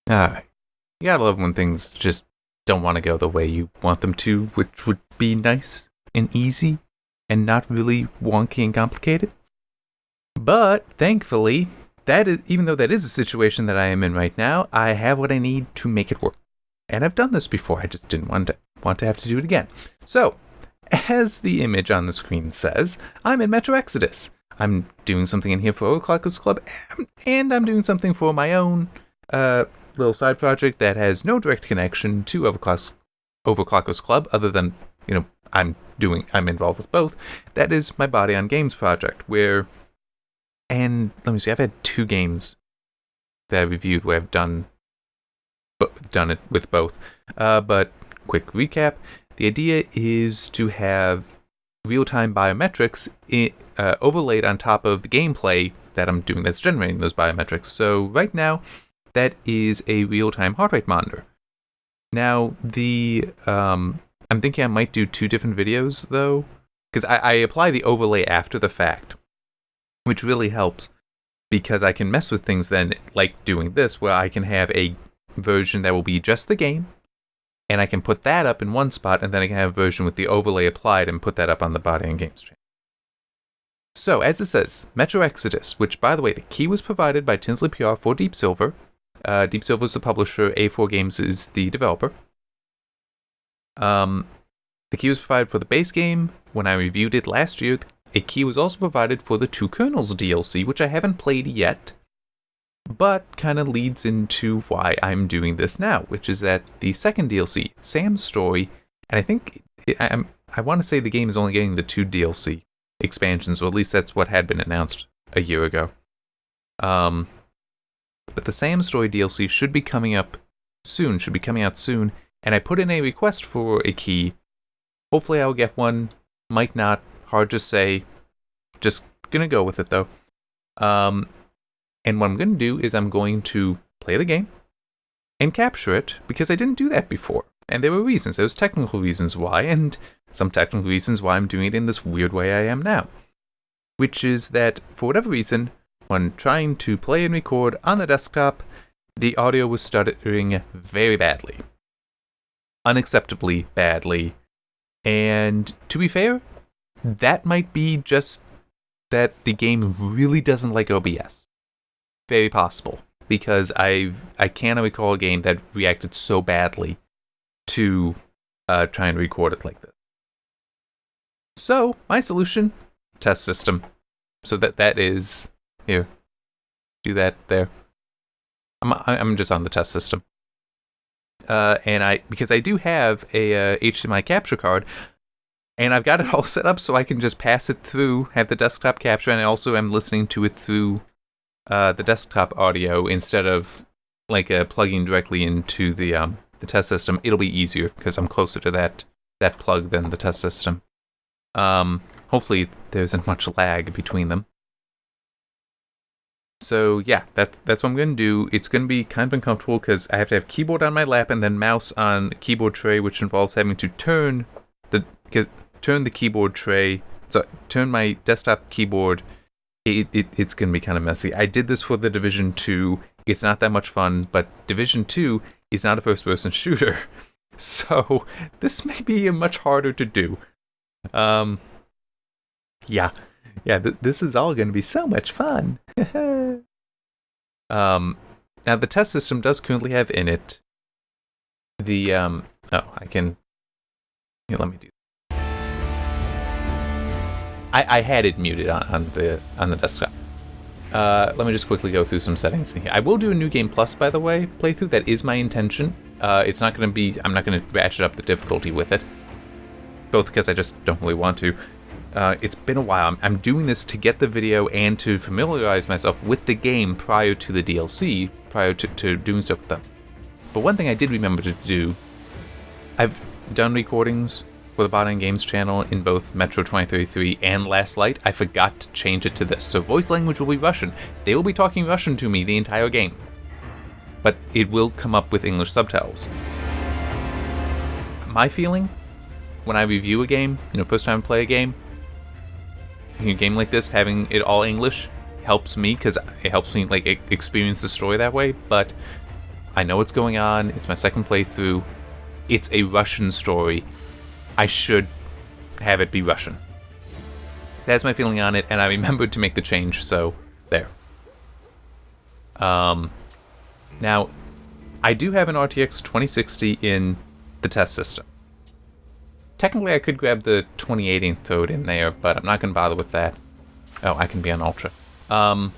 You gotta love when things just don't want to go the way you want them to, which would be nice and easy and not really wonky and complicated. But thankfully, even though that is a situation that I am in right now, I have what I need to make it work. And I've done this before, I just didn't want to have to do it again. So, as the image on the screen says, I'm in Metro Exodus. I'm doing something in here for Overclockers Club, and I'm doing something for my own little side project that has no direct connection to Overclockers Club, other than, I'm involved with both. That is my Body on Games project, and let me see, I've had 2 games that I reviewed where I've done it with both. But quick recap, the idea is to have real-time biometrics overlaid on top of the gameplay that I'm doing that's generating those biometrics. So right now, that is a real-time heart rate monitor. Now, I'm thinking I might do 2 different videos, though, because I apply the overlay after the fact, which really helps, because I can mess with things then, like doing this, where I can have a version that will be just the game, and I can put that up in one spot, and then I can have a version with the overlay applied and put that up on the Body on Games channel. So, as it says, Metro Exodus, which, by the way, the key was provided by Tinsley PR for Deep Silver. Deep Silver is the publisher, A4 Games is the developer. The key was provided for the base game. When I reviewed it last year, a key was also provided for the 2 Kernels DLC, which I haven't played yet, but kind of leads into why I'm doing this now, which is that the second DLC, Sam's Story, and I think I want to say the game is only getting the 2 DLC expansions, or at least that's what had been announced a year ago. But the Sam's Story DLC should be coming out soon, and I put in a request for a key. Hopefully I'll get one, might not, hard to say, just gonna go with it though. And what I'm going to do is I'm going to play the game and capture it, because I didn't do that before. And there were reasons. There was technical reasons why, and some technical reasons why I'm doing it in this weird way I am now. Which is that, for whatever reason, when trying to play and record on the desktop, the audio was stuttering very badly. Unacceptably badly. And to be fair, that might be just that the game really doesn't like OBS. Very possible, because I can't recall a game that reacted so badly to try and record it like this. So my solution, test system. So that is here. Do that there. I'm just on the test system, and because I do have a HDMI capture card. And I've got it all set up so I can just pass it through, have the desktop capture, and I also am listening to it through the desktop audio instead of plugging directly into the test system. It'll be easier because I'm closer to that plug than the test system. Hopefully there isn't much lag between them. So yeah, that's what I'm going to do. It's going to be kind of uncomfortable because I have to have keyboard on my lap and then mouse on keyboard tray, which involves having to turn the keyboard tray, so turn my desktop keyboard. It's going to be kind of messy. I did this for the Division 2. It's not that much fun, but Division 2 is not a first-person shooter. So this may be much harder to do. This is all going to be so much fun. Now the test system does currently have in it the, let me do. I had it muted on the desktop. Let me just quickly go through some settings in here. I will do a New Game Plus, by the way, playthrough. That is my intention. It's not going to be. I'm not going to ratchet up the difficulty with it, both because I just don't really want to. It's been a while. I'm doing this to get the video and to familiarize myself with the game prior to the DLC, prior to doing stuff with them. But one thing I did remember to do, I've done recordings for the Body on Games channel in both Metro 2033 and Last Light. I forgot to change it to this. So voice language will be Russian. They will be talking Russian to me the entire game. But it will come up with English subtitles. My feeling, when I review a game, first time I play a game like this, having it all English helps me, because it helps me experience the story that way. But I know what's going on. It's my second playthrough. It's a Russian story. I should have it be Russian. That's my feeling on it, and I remembered to make the change, so there. Now, I do have an RTX 2060 in the test system. Technically, I could grab the 2080 and throw it in there, but I'm not going to bother with that. Oh, I can be on Ultra. And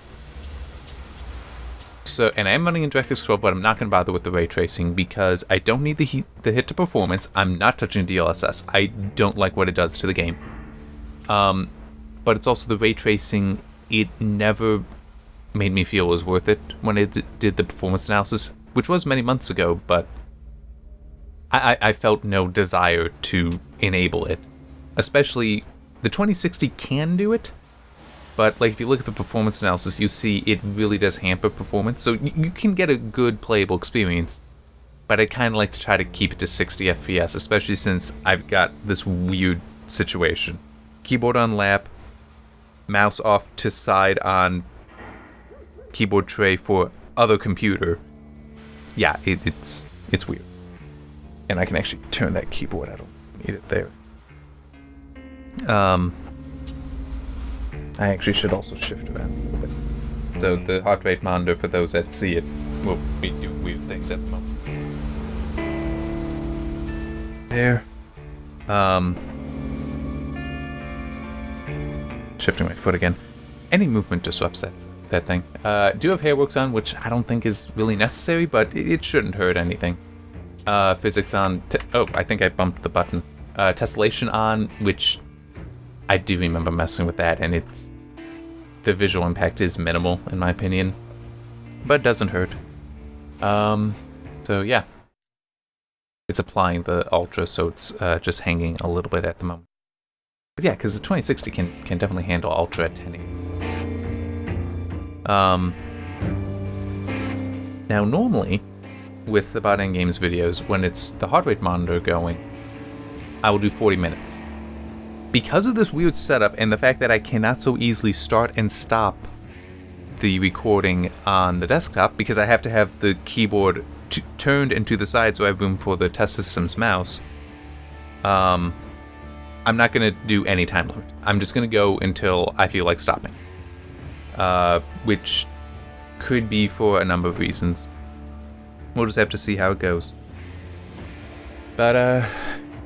I am running in DirectX 12, but I'm not going to bother with the ray tracing because I don't need the hit to performance. I'm not touching DLSS. I don't like what it does to the game. But it's also the ray tracing. It never made me feel it was worth it when it did the performance analysis, which was many months ago, but I felt no desire to enable it. Especially, the 2060 can do it, but like if you look at the performance analysis, you see it really does hamper performance. So you can get a good playable experience, but I kind of like to try to keep it to 60 FPS, especially since I've got this weird situation. Keyboard on lap, mouse off to side on keyboard tray for other computer. Yeah, it's weird. And I can actually turn that keyboard. I don't need it there. I actually should also shift around a little bit. So the heart rate monitor, for those that see it, will be doing weird things at the moment. There. Shifting my foot again. Any movement disrupts that thing. Do have Hairworks on, which I don't think is really necessary, but it shouldn't hurt anything. Physics on. Oh, I think I bumped the button. Tessellation on, which I do remember messing with that, and the visual impact is minimal in my opinion, but it doesn't hurt. So yeah, it's applying the Ultra, so it's just hanging a little bit at the moment. But yeah, because the 2060 can definitely handle Ultra at 1080. Now normally, with the Bot End Games videos, when it's the heart rate monitor going, I will do 40 minutes. Because of this weird setup and the fact that I cannot so easily start and stop the recording on the desktop, because I have to have the keyboard turned and to the side so I have room for the test system's mouse, I'm not going to do any time limit. I'm just going to go until I feel like stopping. Which could be for a number of reasons. We'll just have to see how it goes. But,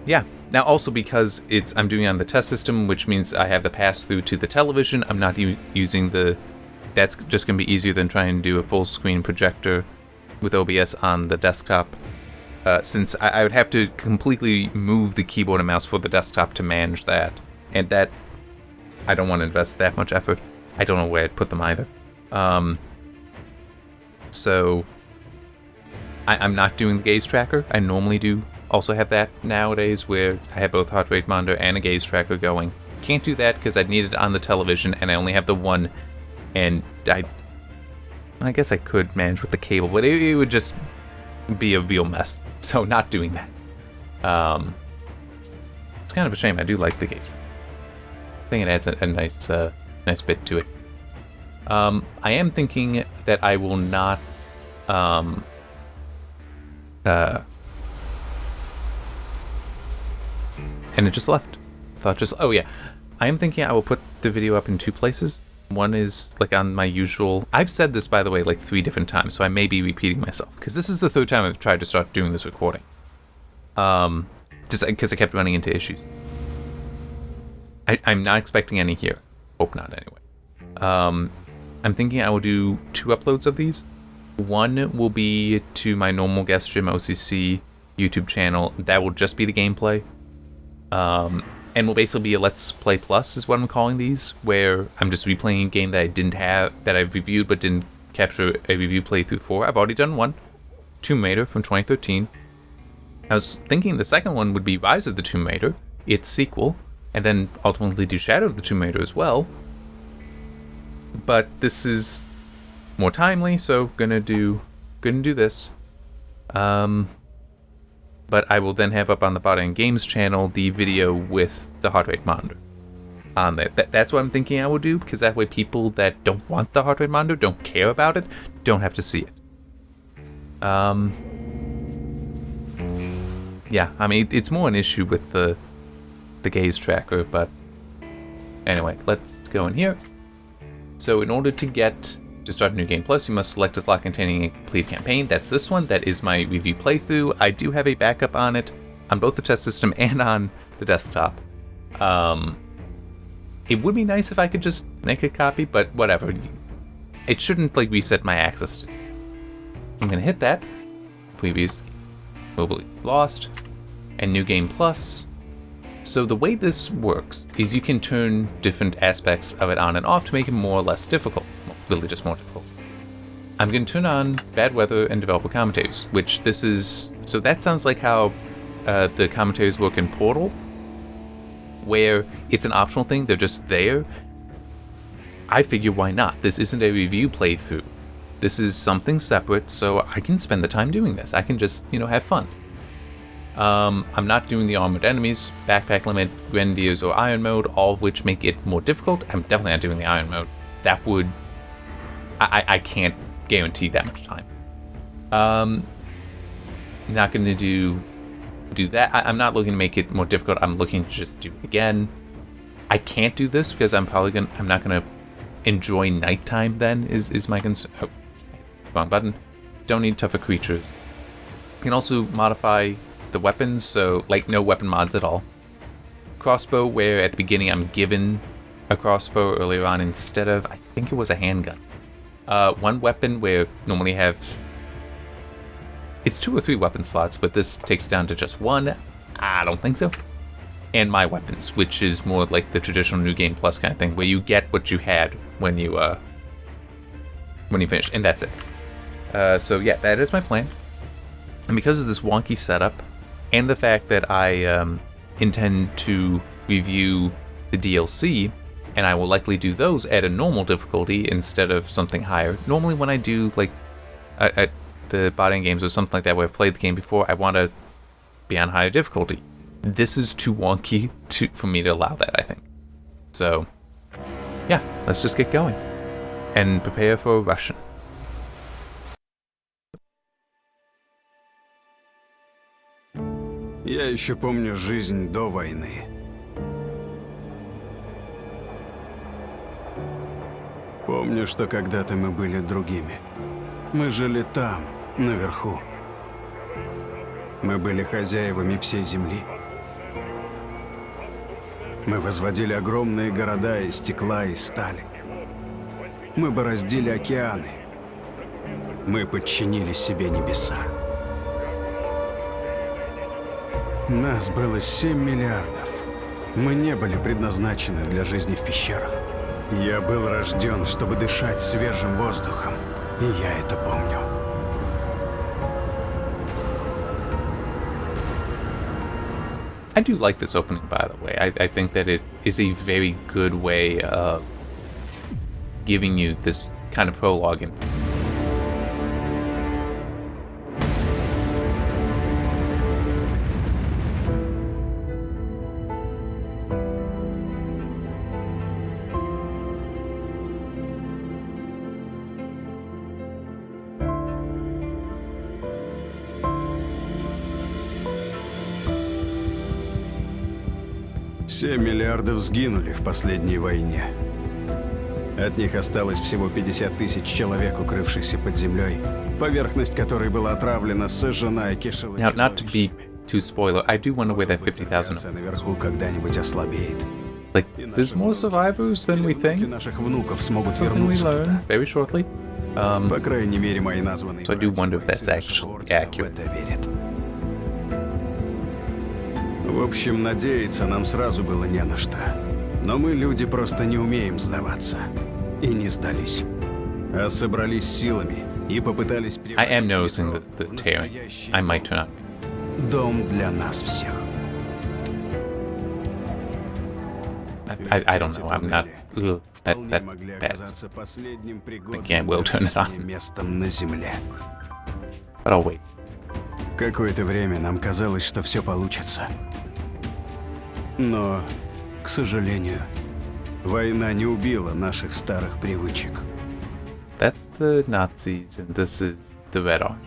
yeah. Now, also because I'm doing it on the test system, which means I have the pass-through to the television, I'm not using that's just going to be easier than trying to do a full-screen projector with OBS on the desktop. Since I would have to completely move the keyboard and mouse for the desktop to manage that. And that, I don't want to invest that much effort. I don't know where I'd put them either. So, I'm not doing the gaze tracker. I normally do also have that nowadays, where I have both heart rate monitor and a gaze tracker going. Can't do that because I'd need it on the television, and I only have the one, and I guess I could manage with the cable, but it would just be a real mess. So not doing that. It's kind of a shame. I do like the gaze tracker. I think it adds a nice bit to it. I am thinking that I will not and it just left. Oh yeah. I am thinking I will put the video up in two places. One is like on my usual. I've said this, by the way, like 3 different times, so I may be repeating myself, because this is the 3rd time I've tried to start doing this recording. Just because I kept running into issues. I'm not expecting any here. Hope not, anyway. I'm thinking I will do 2 uploads of these. One will be to my normal GuestJim OCC YouTube channel. That will just be the gameplay. And will basically be a Let's Play Plus is what I'm calling these, where I'm just replaying a game that I didn't have, that I've reviewed but didn't capture a review playthrough for. I've already done one, Tomb Raider from 2013. I was thinking the second one would be Rise of the Tomb Raider, its sequel, and then ultimately do Shadow of the Tomb Raider as well. But this is more timely, so gonna do this. But I will then have up on the Bot End Games channel the video with the heart rate monitor on there. That's what I'm thinking I will do, because that way people that don't want the heart rate monitor, don't care about it, don't have to see it. Yeah, I mean, it's more an issue with the gaze tracker, but anyway, let's go in here. So in order to start a new game plus, you must select a slot containing a complete campaign. That's this one. That is my review playthrough. I do have a backup on it, on both the test system and on the desktop. It would be nice if I could just make a copy, but whatever. It shouldn't like reset my access to. I'm gonna hit that. Previous will be lost, and new game plus. So the way this works is you can turn different aspects of it on and off to make it more or less difficult. Well, really just more difficult. I'm going to turn on bad weather and developer commentaries, which this is... So that sounds like how the commentaries work in Portal, where it's an optional thing, they're just there. I figure why not? This isn't a review playthrough. This is something separate, so I can spend the time doing this. I can just, have fun. I'm not doing the armored enemies, backpack limit, grenadiers, or iron mode, all of which make it more difficult. I'm definitely not doing the iron mode. That would... I can't guarantee that much time. Not going to do that. I'm not looking to make it more difficult. I'm looking to just do it again. I can't do this because I'm not going to enjoy nighttime then, is my concern. Oh, wrong button. Don't need tougher creatures. You can also modify the weapons, so like no weapon mods at all. Crossbow, where at the beginning I'm given a crossbow earlier on instead of, I think it was a handgun. One weapon where normally have, it's 2 or 3 weapon slots, but this takes it down to just 1. I don't think so. And my weapons, which is more like the traditional New Game Plus kind of thing, where you get what you had when you finish, and that's it. So yeah, that is my plan. And because of this wonky setup, and the fact that I intend to review the DLC, and I will likely do those at a normal difficulty instead of something higher. Normally when I do like at the body games or something like that where I've played the game before, I want to be on higher difficulty. This is too wonky for me to allow that, I think. So, yeah, let's just get going. And prepare for a Russian. Я еще помню жизнь до войны. Помню, что когда-то мы были другими. Мы жили там, наверху. Мы были хозяевами всей земли. Мы возводили огромные города из стекла и стали. Мы бороздили океаны. Мы подчинили себе небеса. Нас было 7 миллиардов. Мы не были предназначены для жизни в пещерах. Я был рожден, чтобы дышать свежим воздухом, и я это помню. I do like this opening, by the way. I think that it is a very good way of giving you this kind of prologue information. Семь миллиардов сгинули в последней войне. От них осталось всего 50 тысяч человек, укрывшихся под землей, поверхность которой была отравлена, сожжена и кишела. Now, not to be too spoiler, I do wonder where that 50,000 наверху когда-нибудь ослабеет. Like, there's more survivors than we think. Наших внуков смогут Something we вернуться learn туда. very shortly. По крайней мере, мои названные. So I do wonder if that's actually accurate. В это верят. В общем, надеяться нам сразу было не на что. Но мы, люди, просто не умеем сдаваться. И не сдались. А собрались силами и попытались... I am noticing the tearing. I might turn on. Дом для нас всех. I don't know. I'm not... Ugh, that bad. Again, I will turn it on. Местом на земле. But I'll wait. Какое-то время нам казалось, что все получится. Но, к сожалению, война не убила наших старых привычек. That's the Nazis, and this is the Red Army.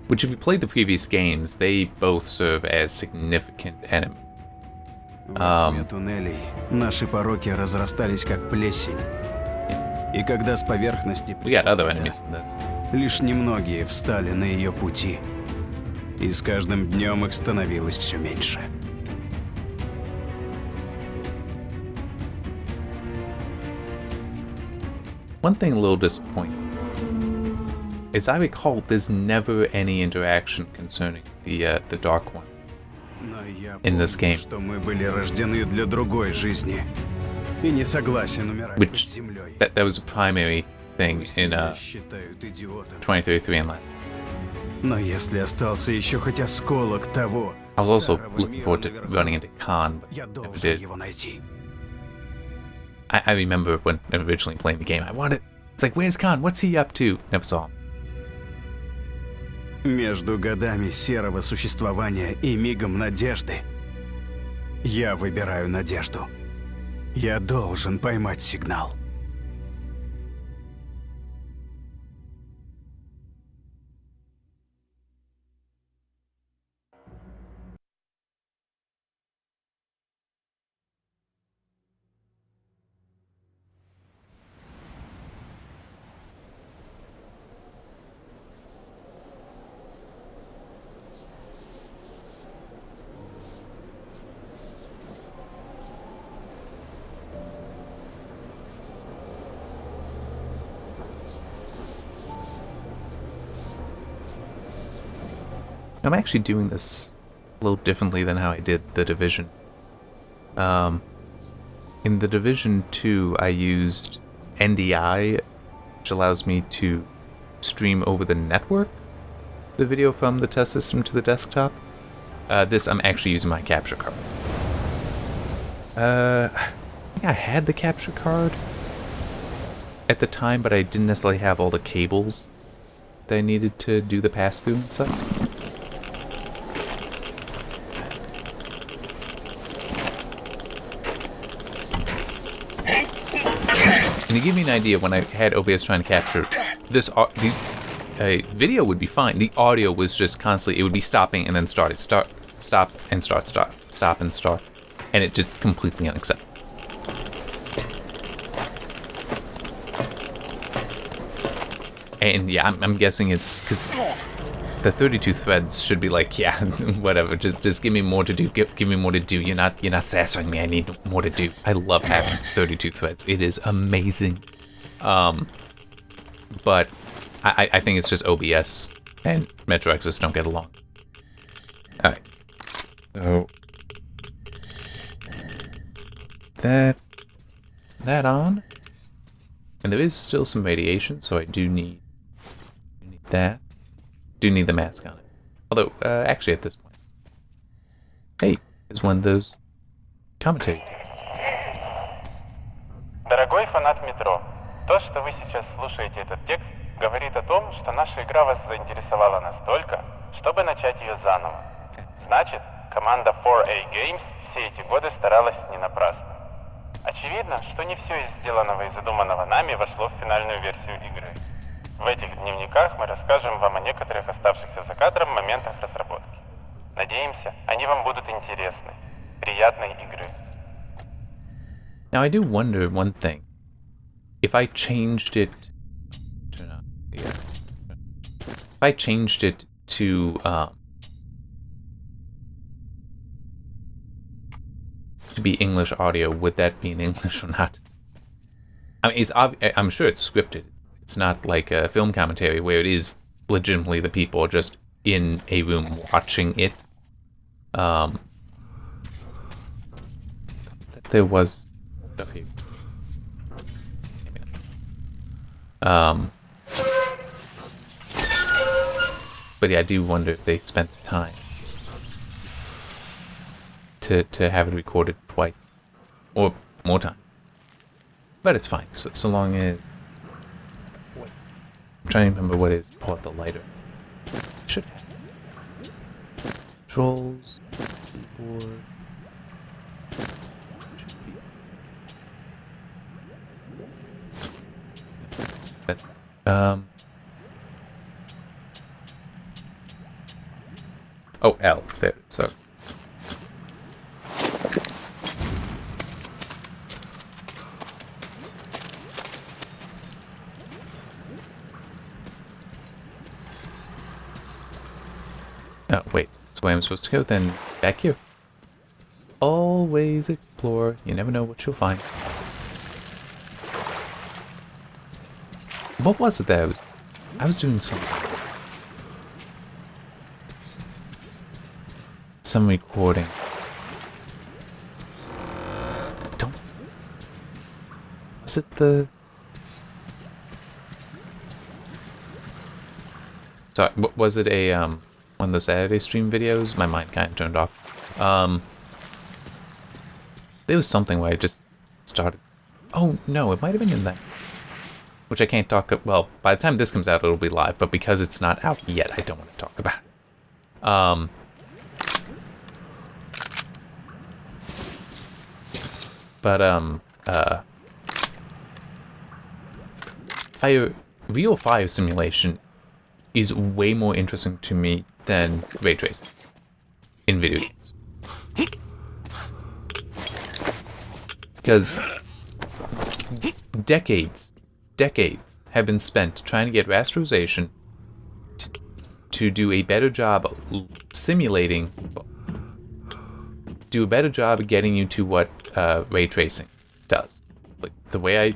Which, if you played the previous games, they both serve as significant enemies. Во тьме туннелей наши пороки разрастались как плесень. И когда с поверхности We got пришла other вода, enemies in this. лишь немногие встали на ее пути. И с каждым днем их становилось все меньше. One thing a little disappointing. As I recall, there's never any interaction concerning the Dark One. Но я In this помню, game. что мы были рождены для другой жизни. И не согласен умирать под Which, землей. that was a primary thing Пусть in меня считают идиотом. 2033 and less. Но если остался еще хоть осколок того, I was also старого looking мира forward to наверху, running into Khan, but я never должен did. его найти. I remember when originally playing the game, I wanted... It's like, where's Khan? What's he up to? Never saw him. Между годами серого существования и мигом надежды я выбираю надежду. Я должен поймать сигнал. I'm actually doing this a little differently than how I did The Division. In The Division 2, I used NDI, which allows me to stream over the network the video from the test system to the desktop. This, I'm actually using my capture card. I think I had the capture card at the time, but I didn't necessarily have all the cables that I needed to do the pass-through and such. And to give you an idea, when I had OBS trying to capture this, the video would be fine. The audio was just constantly, it would be stopping and then started, stop and start, stop and start, and it just completely unacceptable. And yeah, I'm guessing it's because the 32 threads should be like, yeah, whatever. Just give me more to do. Give me more to do. You're not satisfying me. I need more to do. I love having 32 threads. It is amazing. But I think it's just OBS and Metro Exodus don't get along. All right. So that on, and there is still some radiation, so I do need that. Do need the mask on it. Although, actually, at this point, hey, is one of those commentary tapes. Дорогой фанат метро, то, что вы сейчас слушаете этот текст, говорит о том, что наша игра вас заинтересовала настолько, чтобы начать ее заново. Значит, команда 4A Games все эти годы старалась не напрасно. Очевидно, что не все из сделанного и задуманного нами вошло в финальную версию игры. В этих дневниках мы расскажем вам о некоторых оставшихся за кадром моментах разработки. Надеемся, они вам будут интересны. Приятной игры. Now, I do wonder one thing. If I changed it... Turn on the... If I changed it to be English audio, would that be in English or not? I mean, I'm sure it's scripted. It's not like a film commentary where it is legitimately the people just in a room watching it. There was stuff here. But yeah, I do wonder if they spent the time to have it recorded twice or more time. But it's fine, so long as. I'm trying to remember what it is. Pull out the lighter. Should have. Controls. Keyboard. Should be. That's, Oh, L. There. So. Oh, wait. That's where I'm supposed to go. Then back here. Always explore. You never know what you'll find. What was it that I was doing something. Some recording. Was it the... Sorry, was it a, one of the Saturday stream videos? My mind kind of turned off. There was something where I just started... Oh, no, it might have been in that. Which I can't talk... Well, by the time this comes out, it'll be live. But because it's not out yet, I don't want to talk about it. Real fire simulation is way more interesting to me than ray tracing in video games. Because decades have been spent trying to get rasterization to do a better job of simulating, do a better job of getting you to what ray tracing does. Like, the way I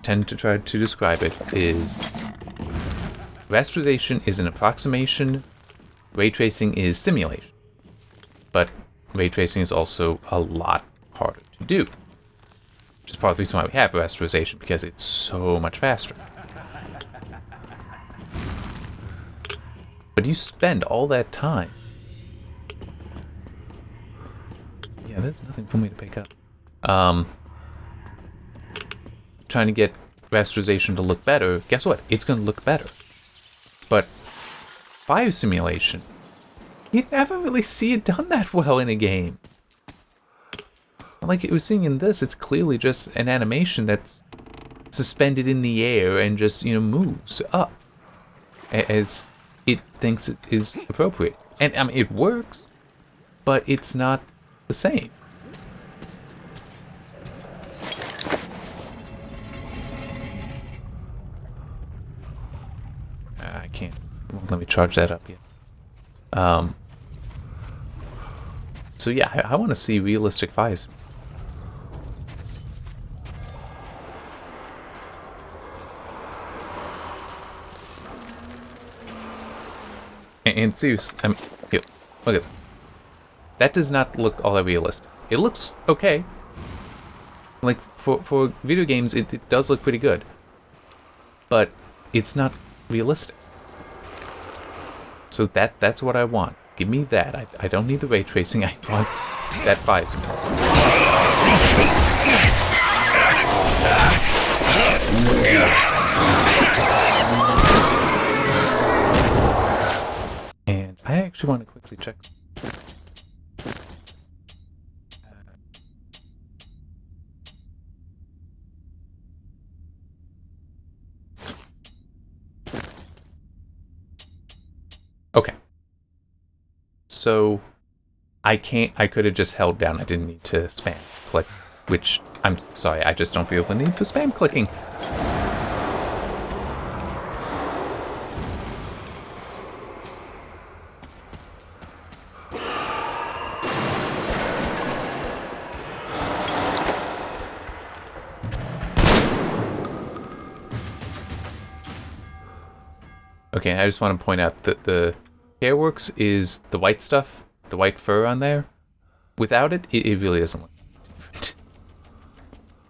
tend to try to describe it is rasterization is an approximation, ray tracing is simulation. But ray tracing is also a lot harder to do. Which is part of the reason why we have rasterization, because it's so much faster. But you spend all that time. Yeah, there's nothing for me to pick up. Trying to get rasterization to look better. Guess what? It's going to look better. But fire simulation, you never really see it done that well in a game. Like it was seeing in this, it's clearly just an animation that's suspended in the air and just, you know, moves up as it thinks it is appropriate. And I mean, it works, but it's not the same. I can't. Won't let me charge that up yet. So yeah, I want to see realistic fires. And seriously, I mean, here, look at this. That does not look all that realistic. It looks okay. Like, for video games, it does look pretty good. But it's not realistic. So that's what I want. Give me that. I don't need the ray tracing. I want that fire simulation. And I actually want to quickly check. Okay. So I could have just held down. I didn't need to spam click, which I'm sorry, I just don't feel the need for spam clicking. Okay, I just want to point out that the Hairworks is the white stuff, the white fur on there. Without it, it really doesn't look different.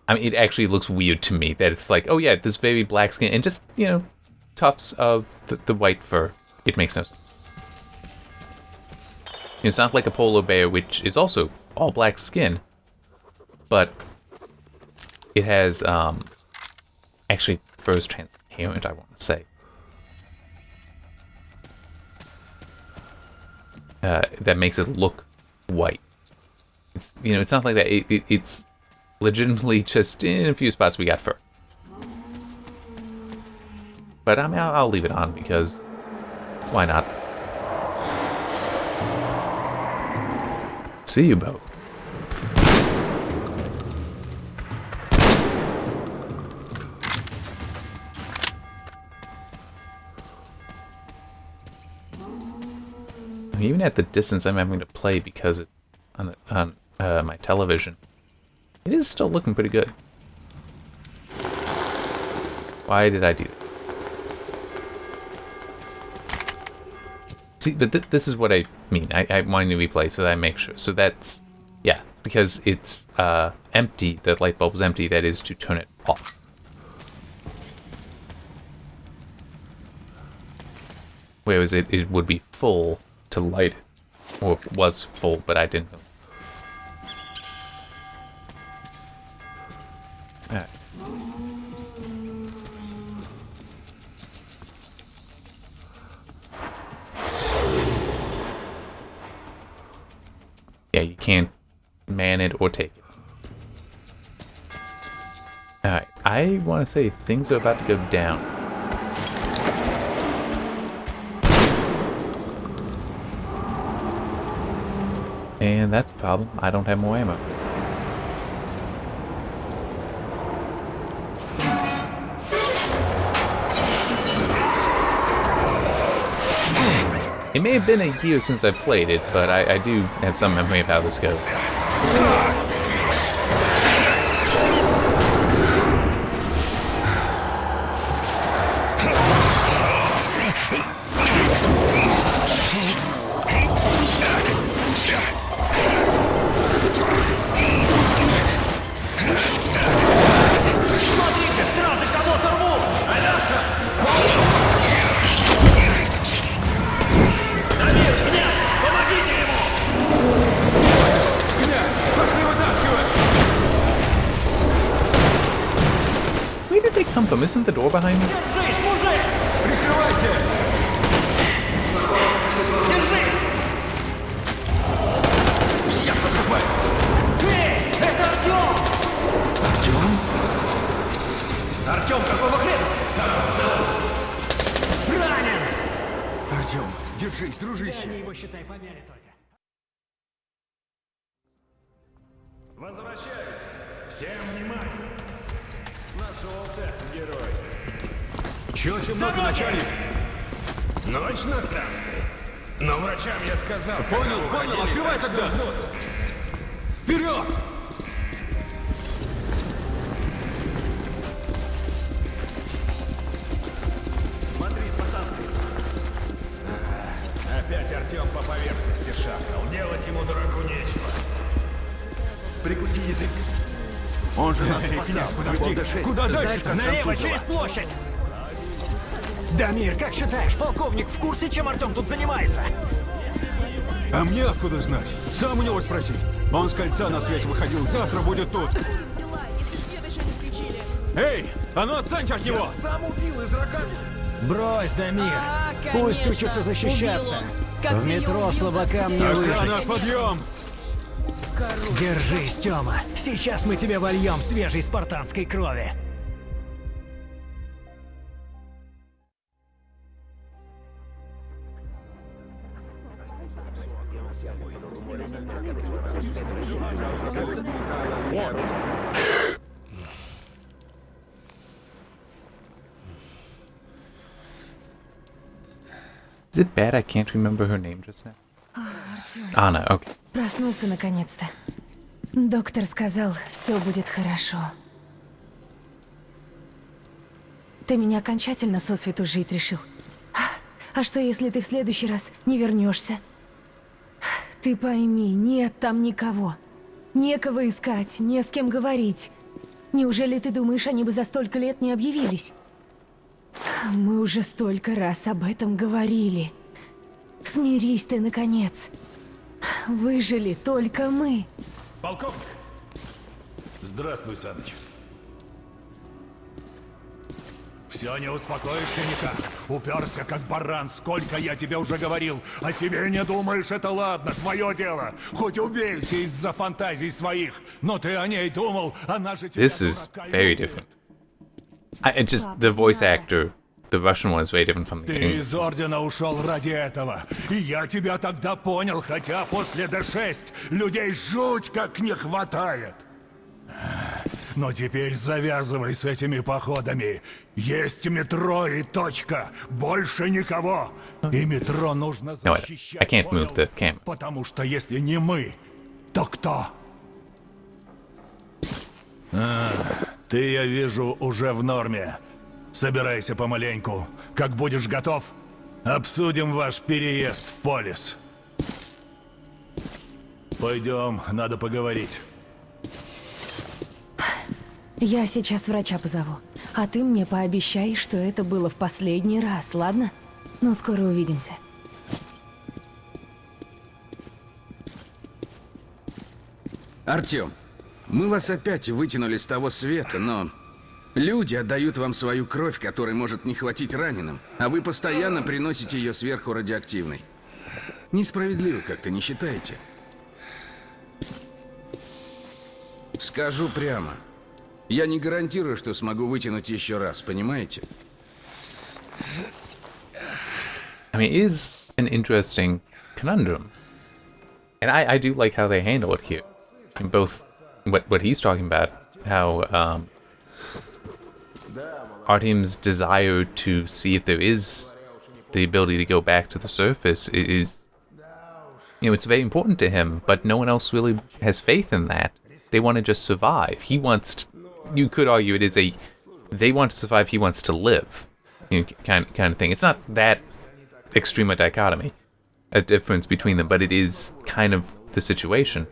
I mean, it actually looks weird to me that it's like, oh yeah, this very black skin and just, you know, tufts of the white fur. It makes no sense. It's not like a polar bear, which is also all black skin, but it has, actually, fur is transparent, I want to say. That makes it look white. It's, you know, it's not like that. It's legitimately just in a few spots we got fur. But I mean, I'll leave it on because why not? see you both. Even at the distance I'm having to play because it's on my television, it is still looking pretty good. Why did I do that? See, but this is what I mean. I want to replay so that I make sure. So that's, yeah, because it's empty, the light bulb is empty, that is to turn it off. Whereas it would be full to light it. Or was full, but I didn't know. Alright. Yeah, you can't man it or take it. Alright, I want to say things are about to go down. And that's a problem. I don't have more ammo. It may have been a year since I played it, but I do have some memory of how this goes. Where did they come from? Isn't the door behind me? Держись, мужик! Прикрывайся! Держись! Сейчас отступай! Эй, это Артем! Артем? Артем, какого хрена? Там целый. Ранен! Артем, держись, дружище. Они его, считай, помяли только. Возвращаются. Всем внимание. Нашелся герой. Чего темноты, начальник? Ночь на станции. Но врачам я сказал. Понял, открывай тогда. Вперед! Смотри по станции. Опять Артем по поверхности шастал. Делать ему дураку нечего. Прикуси язык. Он же нас спасал. Подожди, куда дальше? Налево, через площадь! Дамир, как считаешь, полковник в курсе, чем Артем тут занимается? А мне откуда знать? Сам у него спроси. Он с кольца на связь выходил. Завтра будет тут. Эй, а ну отстаньте от него! Сам убил из рогатки. Брось, Дамир. Пусть учатся защищаться. В метро слабакам не Охрана, выжить. подъем! Держись, Тёма. Сейчас мы тебе вольем свежей спартанской крови. Is it bad I can't remember her name just now? Anna, okay. Проснулся наконец-то. Доктор сказал, все будет хорошо. Ты меня окончательно сосвету жить решил. А что, если ты в следующий раз не вернешься? Ты пойми, нет там никого. Некого искать, не с кем говорить. Неужели ты думаешь, они бы за столько лет не объявились? Мы уже столько раз об этом говорили. Смирись ты, наконец. Выжили только мы. Полковник. Здравствуй, Саныч. Все, не успокоишься никак. Уперся, как баран. Сколько я тебе уже говорил. О себе не думаешь, это ладно. Твое дело. Хоть убейся из-за фантазий своих. Но ты о ней думал. Она же тебя This is very different. The voice actor the Russian one is very different from the Ты English. из Ордена ушел ради этого. И я тебя тогда понял, хотя после Д6 людей жуть как не хватает. Но теперь завязывай с этими походами. Есть метро и точка. Больше никого. И метро нужно No, wait, защищать. I can't move the camera. Потому что если не мы, то кто? Ты, я вижу, уже в норме. Собирайся помаленьку. Как будешь готов, обсудим ваш переезд в Полис. Пойдем, надо поговорить. Я сейчас врача позову. А ты мне пообещай, что это было в последний раз, ладно? Ну, скоро увидимся. Артём, мы вас опять вытянули с того света, но... Люди отдают вам свою кровь, которой может не хватить раненым, а вы постоянно приносите ее сверху радиоактивной. Несправедливо как-то, не считаете? Скажу прямо. Я не гарантирую, что смогу вытянуть еще раз, понимаете? I mean, it is an interesting conundrum. And I do like how they handle it here. In both what he's talking about, how Artyom's desire to see if there is the ability to go back to the surface is, you know, it's very important to him, but no one else really has faith in that. They want to just survive. He wants to, you could argue it is a, they want to survive, he wants to live, you know, kind of thing. It's not that extreme a dichotomy, a difference between them, but it is kind of the situation.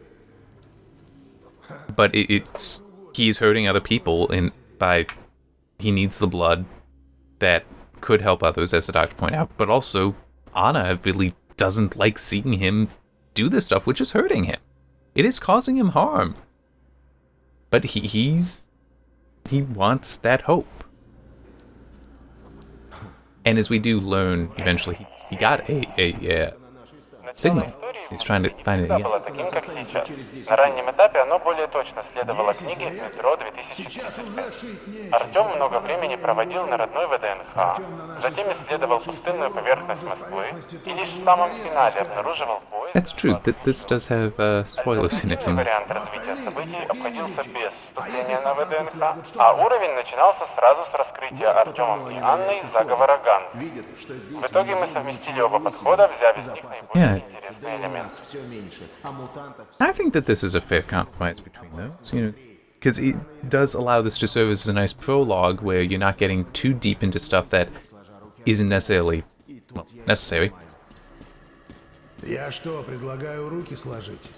But it's, he's hurting other people by, he needs the blood that could help others, as the doctor pointed out, but also Anna really doesn't like seeing him do this stuff, which is hurting him. It is causing him harm. But he wants that hope. And as we do learn, eventually, he got a signal. He's trying to find it again. было таким, как сейчас. На раннем этапе оно более точно следовало книге «Метро 2035». Артем много времени проводил на родной ВДНХ, затем исследовал пустынную поверхность Москвы и лишь в самом финале обнаруживал поезд. That's true. This does have spoilers in it from this. Вариант развития событий обходился без вступления на ВДНХ, а уровень начинался сразу с раскрытия Артемом и Анной заговора Ганза. В итоге мы совместили оба подхода, взяв из них наиболее интересные элементы. I think that this is a fair compromise between those, you know, because it does allow this to serve as a nice prologue where you're not getting too deep into stuff that isn't necessarily, well, necessary. Я что, предлагаю руки сложить?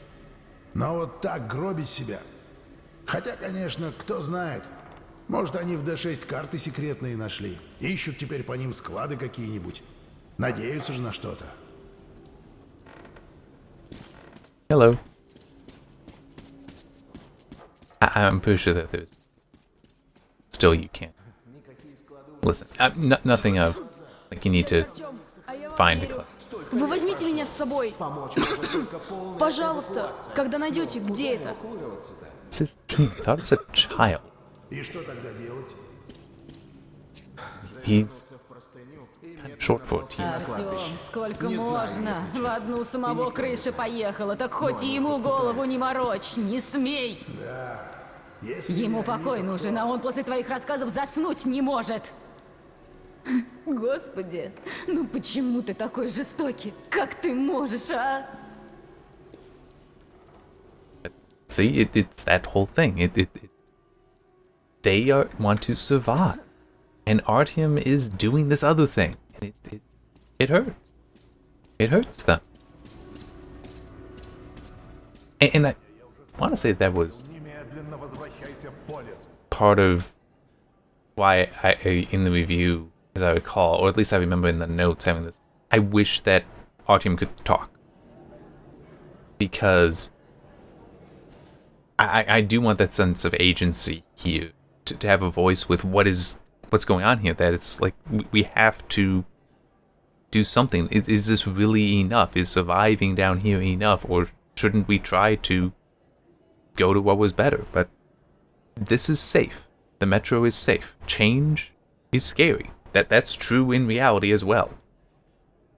Но вот так гробить себя. Хотя, конечно, кто знает. Может, они в D6 карты секретные нашли. Ищут теперь по ним склады какие-нибудь. Надеются же на что-то. Hello. I'm pretty sure that there's... Still, you can't. Listen, nothing of... Like, you need to find a club. Вы возьмите меня с собой. Пожалуйста, когда найдете, где это? This is teen. I thought it's a child. И что тогда делать? He's kind of short for a teen. Артём, сколько можно? В одну самого крыша поехала, так хоть и ему голову не морочь, не смей! Ему покой нужен, а он после твоих рассказов заснуть не может! Господи, ну почему ты такой жестокий? Как ты можешь, а? See, it's that whole thing. They want to survive. And Artyom is doing this other thing. It hurts. It hurts them. And I want to say that was part of why I in the review, as I recall, or at least I remember in the notes having this, I wish that Artyom could talk. Because I do want that sense of agency here, to have a voice with what's going on here, that it's like we have to do something. Is this really enough? Is surviving down here enough? Or shouldn't we try to go to what was better? But this is safe. The metro is safe. Change is scary. That's true in reality as well.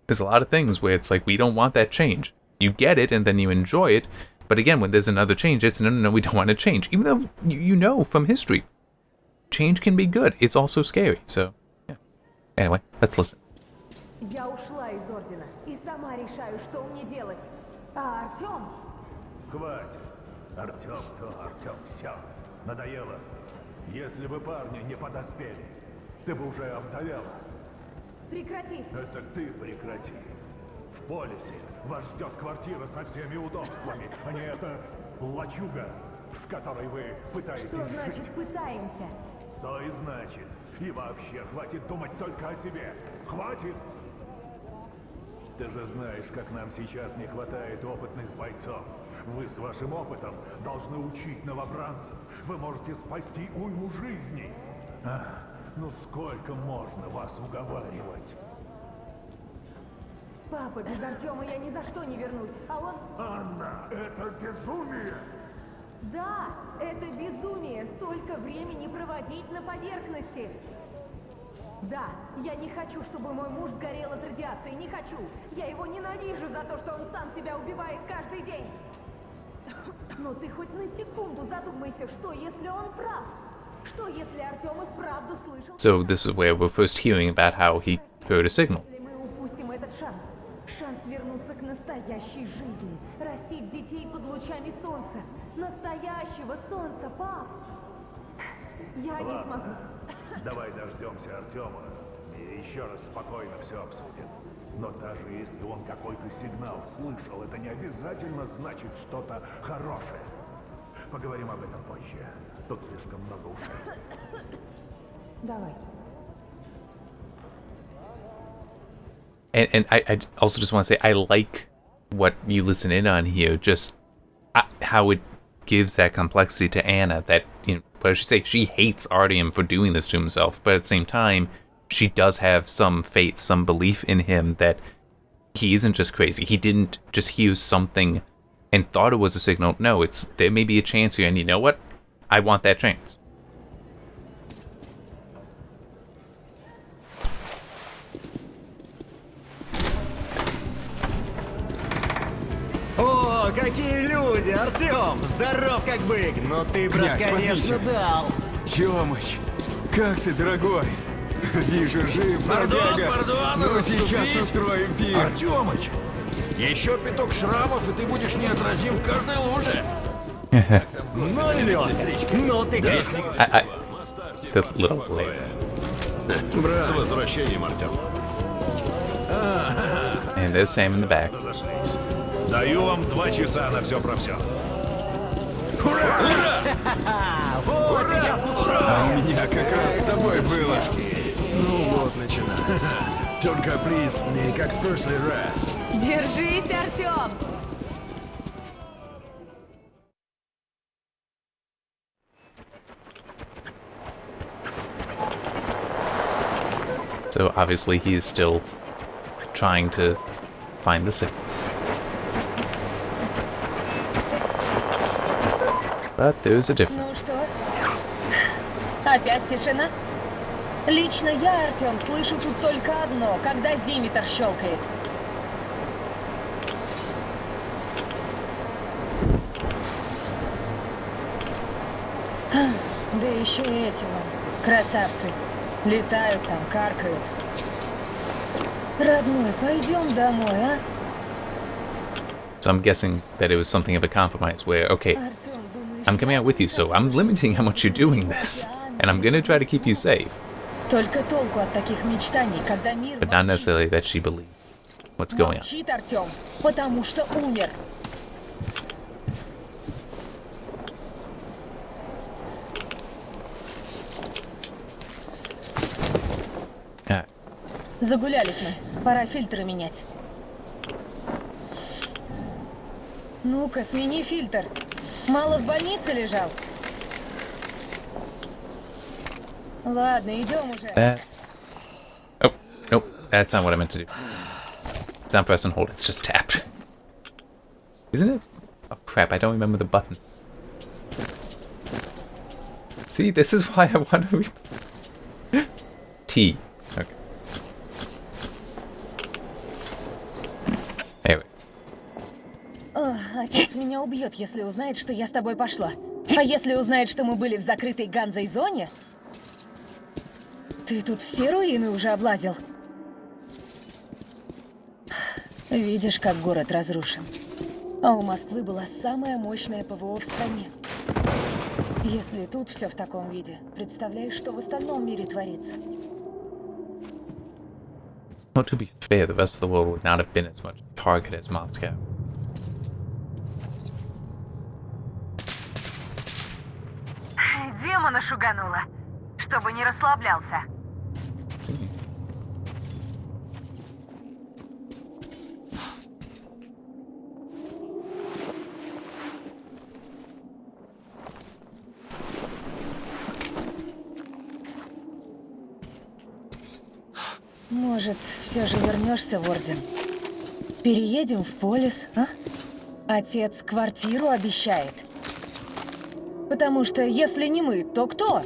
There's a lot of things where it's like, we don't want that change. You get it, and then you enjoy it. But again, when there's another change, it's no, we don't want to change. Even though you know from history, change can be good. It's also scary. So, yeah. Anyway, let's listen. Я ушла из Ордена и сама решаю, что мне делать. А Артём? Хватит. Артём, то Артём, все. Надоело. Если бы парни не подоспели, ты бы уже овдовела. Прекрати. Это ты прекрати. В полисе вас ждет квартира со всеми удобствами, а не эта лачуга, в которой вы пытаетесь Что значит жить. пытаемся? То и значит. И вообще, хватит думать только о себе. Хватит! Ты же знаешь, как нам сейчас не хватает опытных бойцов. Вы с вашим опытом должны учить новобранцев. Вы можете спасти уйму жизней. Ах, ну сколько можно вас уговаривать? Папа, без Артёма я ни за что не вернусь. А он... Анна, это безумие! Да, это безумие. Столько времени проводить на поверхности. Да, я не хочу, чтобы мой муж сгорел от радиации. Не хочу. Я его ненавижу за то, что он сам себя убивает каждый день. Но ты хоть на секунду задумайся, что если он прав? Что если Артём и вправду слышал... So this is where we're first hearing about how he heard a signal. Если мы упустим этот шанс, шанс вернуться к настоящей жизни, растить детей под лучами солнца, настоящего солнца, пап, я не смогу. Давай дождемся Артема и еще раз спокойно все обсудим. Но даже если он какой-то сигнал слышал, это не обязательно значит что-то хорошее. Поговорим об этом позже. Тут слишком много ушей. Давай. And I also just want to say, I like what you listen in on here, just how it gives that complexity to Anna, that, you know, what should say, she hates Artyom for doing this to himself, but at the same time, she does have some faith, some belief in him that he isn't just crazy. He didn't just hear something and thought it was a signal. No, there may be a chance here, and you know what? I want that chance. О, какие люди, Артём! Здоров как бык! Но ты, брат, Князь, конечно, подвинься. дал! Тёмыч, как ты, дорогой? Вижу, жив, бродяга. Ну, сейчас устроим пир. Артёмыч, еще пяток шрамов, и ты будешь неотразим в каждой луже. Ну, Лёха, ну ты красив! The little layer. С возвращением, Артём. And there's Sam in the back. Разошлись. Даю вам 2 часа на все про все. О, сейчас устроим! А у меня как раз с собой было. Ну вот, начинается. Только приз не как в прошлый раз. Держись, Артём! So obviously he is still trying to find the signal. But there's a difference. Ну что? Опять тишина? Лично я, Артём, слышу тут только одно, когда зиметр щелкает. Да еще и эти вон, красавцы. Летают там, каркают. Родной, пойдем домой, а? So I'm guessing that it was something of a compromise where, okay, Артём, думаешь, I'm coming out with you, so I'm limiting how much you're doing this. And I'm gonna try to keep you safe. только толку от таких мечтаний, когда мир But not necessarily that she believes what's going on. молчит, Артём, потому что умер. Alright. Загулялись мы. Пора фильтры менять. Ну-ка, смени фильтр. Мало в больнице лежал? Ладно, идем уже. Oh, nope, that's not what I meant to do. It's not press and hold, it's just tap. Isn't it? Oh crap, I don't remember the button. See, this is why I want to T. Okay. Отец меня убьет, если узнает, что я с тобой пошла. А если узнает, что мы были в закрытой Ганзой зоне? Ты тут все руины уже облазил? Видишь, как город разрушен. А у Москвы была самая мощная ПВО в стране. Если тут все в таком виде, представляешь, что в остальном мире творится? Well, to be fair, the rest of the world would not have been as much a target as Moscow. Демона шуганула, чтобы не расслаблялся. See. Может, все же вернешься в Орден? Переедем в Полис, а? Отец квартиру обещает. Потому что если не мы, то кто?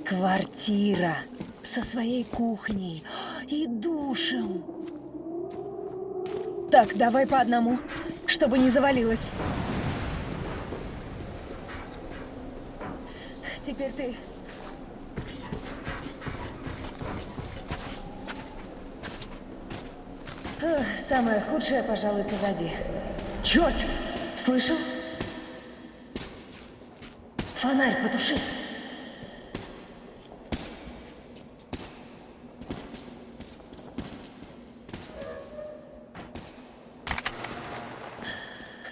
Квартира со своей кухней и душем. Так, давай по одному, чтобы не завалилось. Теперь ты. Самое худшее, пожалуй, позади. Черт! Слышал? Фонарь потуши.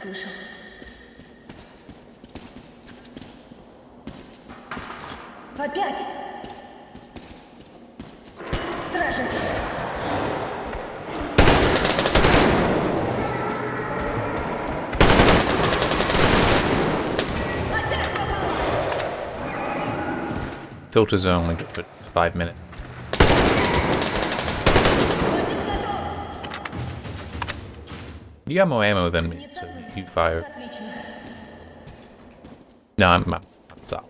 Слышал? Опять! Стражи! Filters are only good for 5 minutes. You got more ammo than me, so you fire. No, I'm sorry.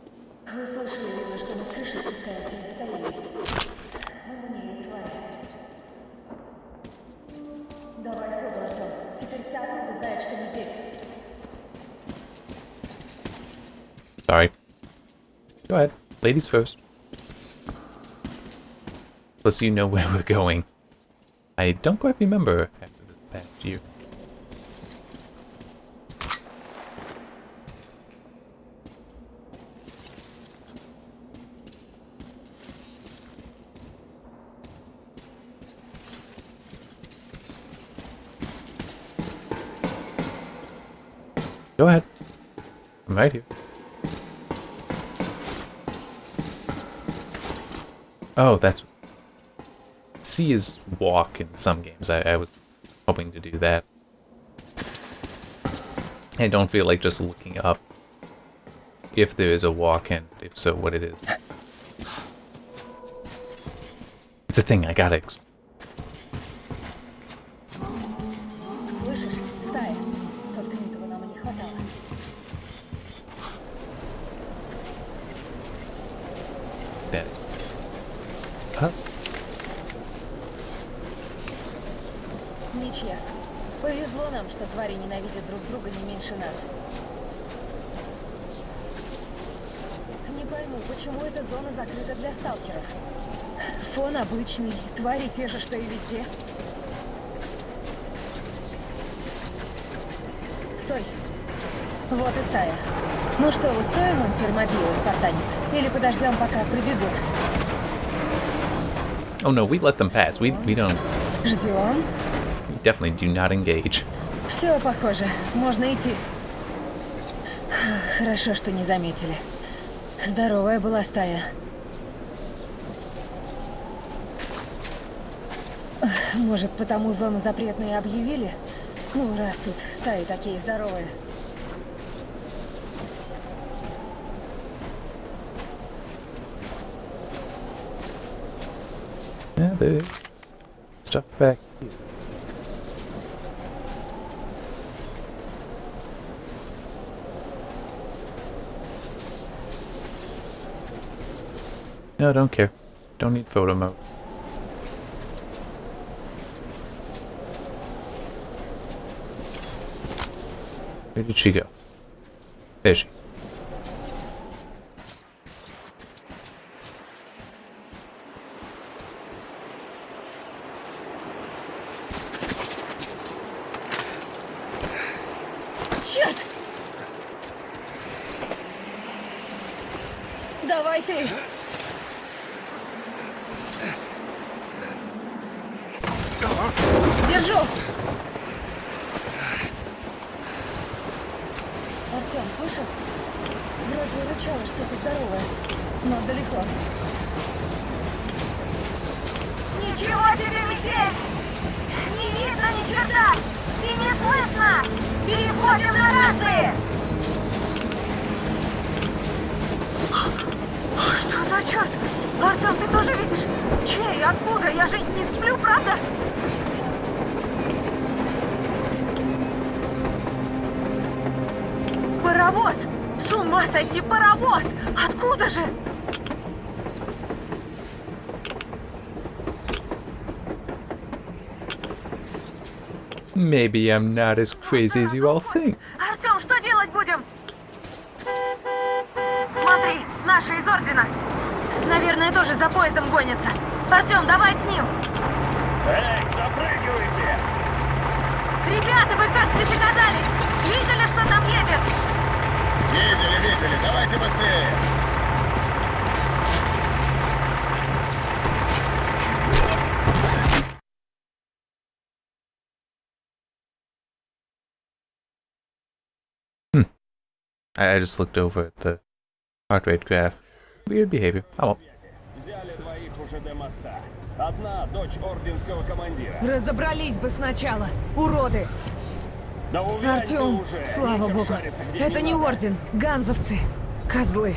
Вы слышали, видно, что мы с крыши спускаемся и затаились. Умнее, тварь. Давай ходу, Артём. Теперь вся округа знает, что мы здесь. Sorry. Go ahead. Ladies first. Plus, you know where we're going. I don't quite remember after this past year. Go ahead. I'm right here. Oh, that's... C is walk in some games. I was hoping to do that. I don't feel like just looking up if there is a walk and if so, what it is. It's a thing I gotta explain. Слышишь? Стая. Только этого нам и не хватало. That. Huh? Ничья. Повезло нам, что твари ненавидят друг друга не меньше нас. Не пойму, почему эта зона закрыта для сталкеров. Фон обычный, твари те же, что и везде. Стой. Вот и стая. Ну что, устроим им термобилы, спартанец? Или подождем, пока прибегут? Oh no, we let them pass. We don't... Ждем. We definitely do not engage. Все похоже. Можно идти. Хорошо, что не заметили. Здоровая была стая. Может, потому зону запретной объявили? Ну, раз тут стаи такие здоровые. Yeah, there's stuff back here. No, don't care. Don't need photo mode. Where did she go? There she. Черт! Давай ты! Держу! Артём, слышал? Вроде рычало что-то здоровое, но далеко. Ничего себе не здесь! Не видно ни черта! И не слышно! Переходим на рации! Что за черт? Артём, ты тоже видишь? Чей? Откуда? Я же не сплю, правда? Паровоз! С ума сойти, паровоз! Откуда же? Maybe I'm not as crazy as you all think. Артём, что делать будем? Смотри, наши из Ордена. Наверное, тоже за поездом гонятся. Артём, давай к ним. Эй, запрыгивайте! Ребята, вы как зашагали? Видели, что там едет? Видели, давайте быстрее! I just looked over at the heart rate graph. Weird behavior. Oh well. Взяли двоих уже до моста. Одна дочь орденского командира. Разобрались бы сначала, уроды. Да уверен, Артём, уже. слава Никак богу, шарится, где это не надо. Орден, ганзовцы, козлы.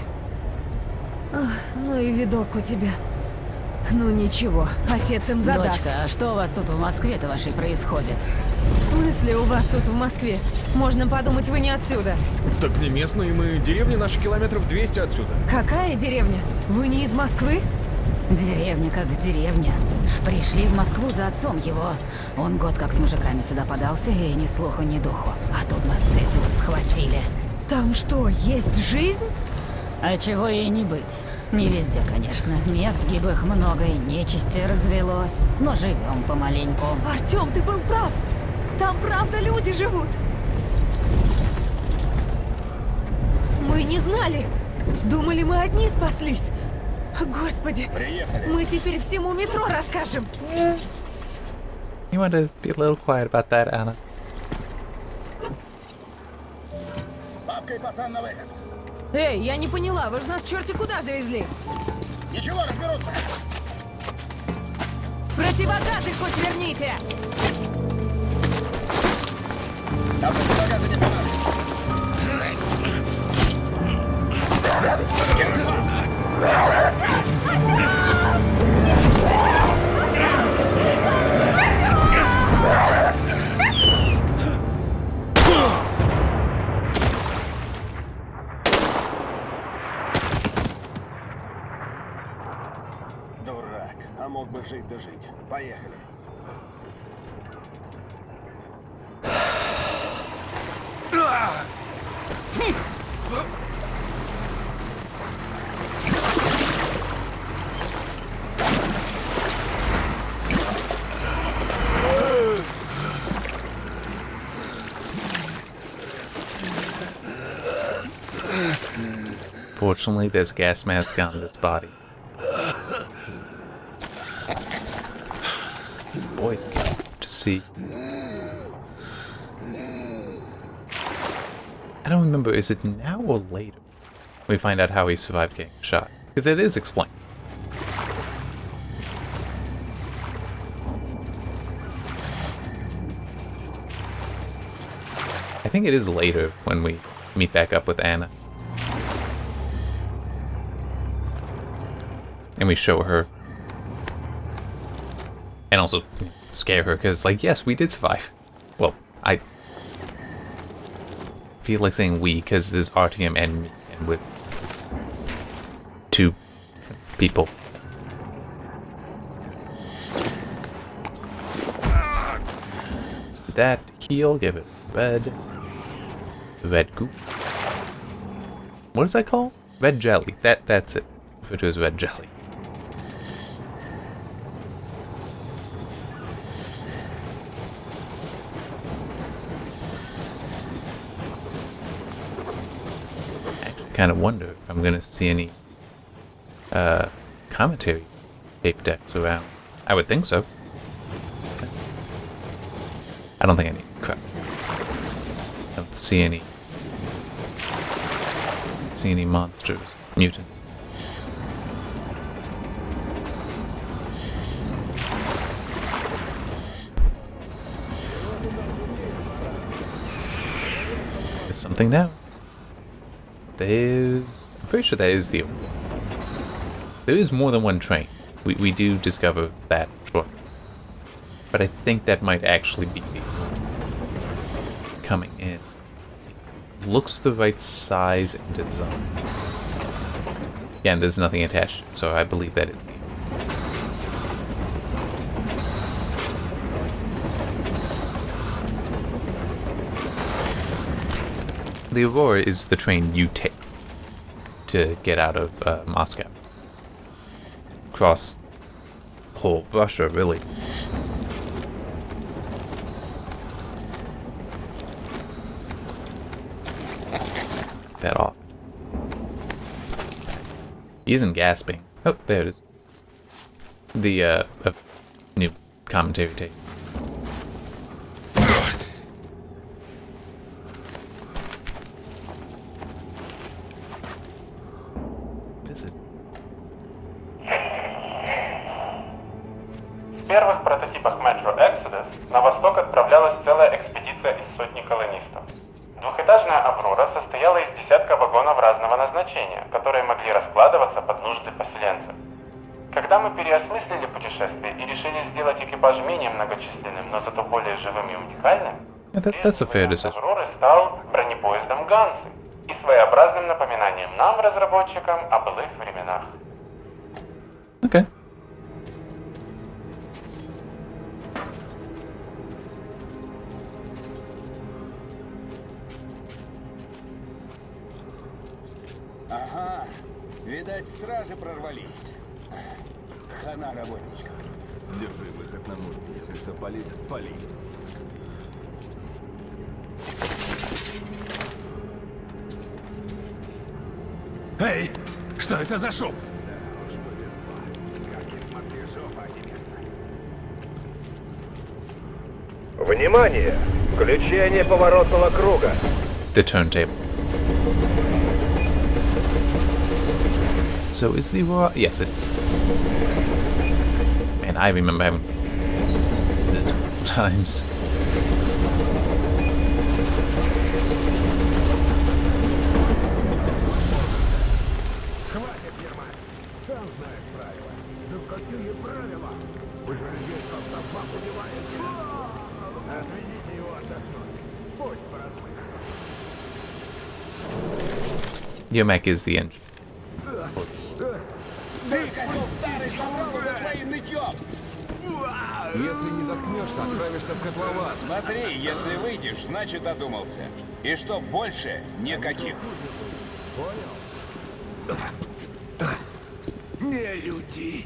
Ах, ну и видок у тебя. Ну ничего, отец им задаст. Дочка, а что у вас тут в Москве-то вашей происходит? В смысле у вас тут в Москве? Можно подумать, вы не отсюда. Так не местные мы, деревня наша километров 200 отсюда. Какая деревня? Вы не из Москвы? Деревня как деревня. Пришли в Москву за отцом его. Он год как с мужиками сюда подался, и ни слуху, ни духу. А тут нас с этим вот схватили. Там что, есть жизнь? А чего ей не быть? Не везде, конечно. Мест гиблых много и нечисти развелось. Но живем помаленьку. Артём, ты был прав. Там правда люди живут. Мы не знали. Думали, мы одни спаслись. Господи, мы теперь всему метро расскажем. You want to be a little quiet about that, Anna? Бабкой пацан на выход. Эй, я не поняла, вы же нас черти куда завезли? Ничего, разберутся. Противогазы хоть верните! Там противогазы не понадобятся. Дурак, а мог бы жить да жить. Поехали. Fortunately, there's a gas mask on this body. Boys, to see. I don't remember, is it now or later we find out how he survived getting shot? Because it is explained. I think it is later when we meet back up with Anna. And we show her. And also scare her, because, like, yes, we did survive. Well, I feel like saying we, because there's RTM and me, and with two people. That heal, give it red. red goo. What is that called? Red jelly. That's it. Referred to as red jelly. I actually kind of wonder if I'm gonna see any commentary tape decks around. I would think so. I don't think I need crap. I don't see any monsters, mutant. There's something now. I'm pretty sure that is the. There is more than one train. We do discover that shortly. But I think that might actually be coming in. It looks the right size and design. Again, there's nothing attached, so I believe that is the Aurora is the train you take to get out of Moscow. Across whole Russia, really. That off. He isn't gasping. Oh, there it is. The new commentary tape. This is. В первых прототипах Metro Exodus на восток отправлялась целая экспедиция из сотни колонистов. Двухэтажная «Аврора» состояла из десятка вагонов разного назначения, которые могли раскладываться под нужды поселенцев. Когда мы переосмыслили путешествие и решили сделать экипаж менее многочисленным, но зато более живым и уникальным, «Авроры» стал бронепоездом «Гансы» и своеобразным напоминанием нам, разработчикам, о былых временах. Okay. Ага, видать, стражи прорвались. Хана работничка. Держи выход на мушку, если что палит, пали. Эй, что это за шум? Внимание! Включение поворотного круга. The turntable. So is the Aurora? Yes, it. Man, I remember having this times. Your mech is the engine. Если не заткнешься, отправишься в котлован. Смотри, если выйдешь, значит одумался. И что больше никаких. Понял? Не люди.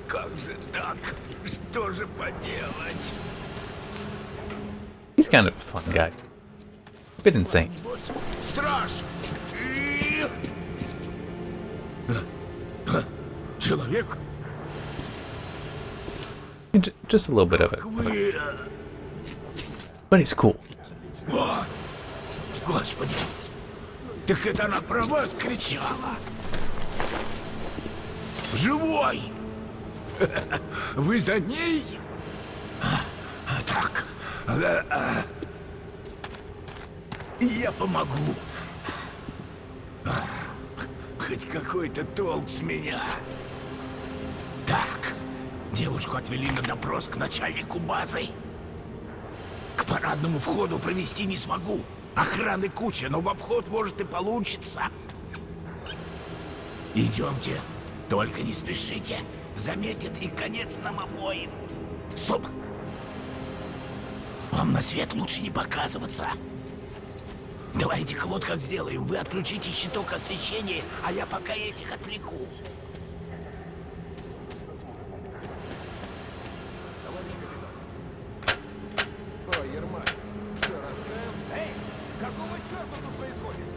Как же так? Что же поделать? He's kind of a fun guy. A bit insane. Страж! Человек? Just a little bit of it. But he's cool. О, Господи! Так это она про вас кричала! Живой! Вы за ней? Так. Я помогу. Хоть какой-то толк с меня. Так. Девушку отвели на допрос к начальнику базы. К парадному входу провести не смогу. Охраны куча, но в обход может и получится. Идемте. Только не спешите. Заметят и конец нам обоим. Стоп. Вам на свет лучше не показываться. Давайте-ка вот как сделаем. Вы отключите щиток освещения, а я пока этих отвлеку. О, Ермак, что, раскаем? Эй, какого черта тут происходит?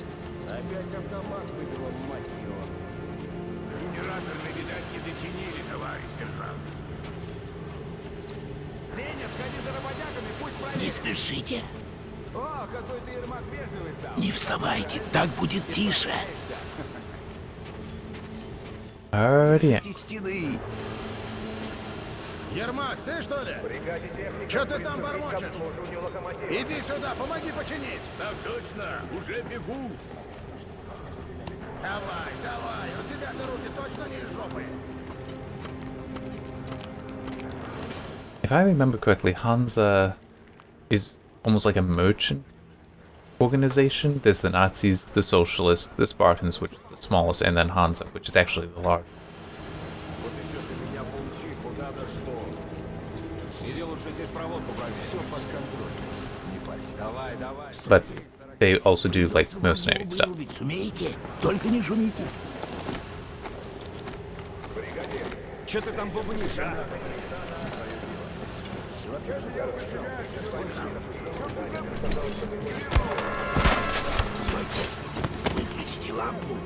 Опять автомат выбило, мать его. Генератор, видать, не дочинили, товарищ сержант. Сеня, сходи за работягами, пусть проверит. Не спешите. О, какой ты, Ермак, вежливый стал. Не вставайте, так будет тише. Alrighty. Стены. Ермак, ты что ли? Что ты там бормочешь? Иди сюда, помоги починить. Так точно, уже бегу. Давай, давай, у тебя-то руки точно не из жопы. If I remember correctly, Hansa is almost like a merchant organization. There's the Nazis, the Socialists, the Spartans, which is the smallest, and then Hansa, which is actually the largest. Вот еще ты меня поучи, куда дошло. Иди лучше здесь проводку проверь. Все под контролем. Не парься. Давай, давай. But they also do like mercenary stuff. Сумеете? Только не шумите. Че ты там бубнишь, а? Выключите лампу.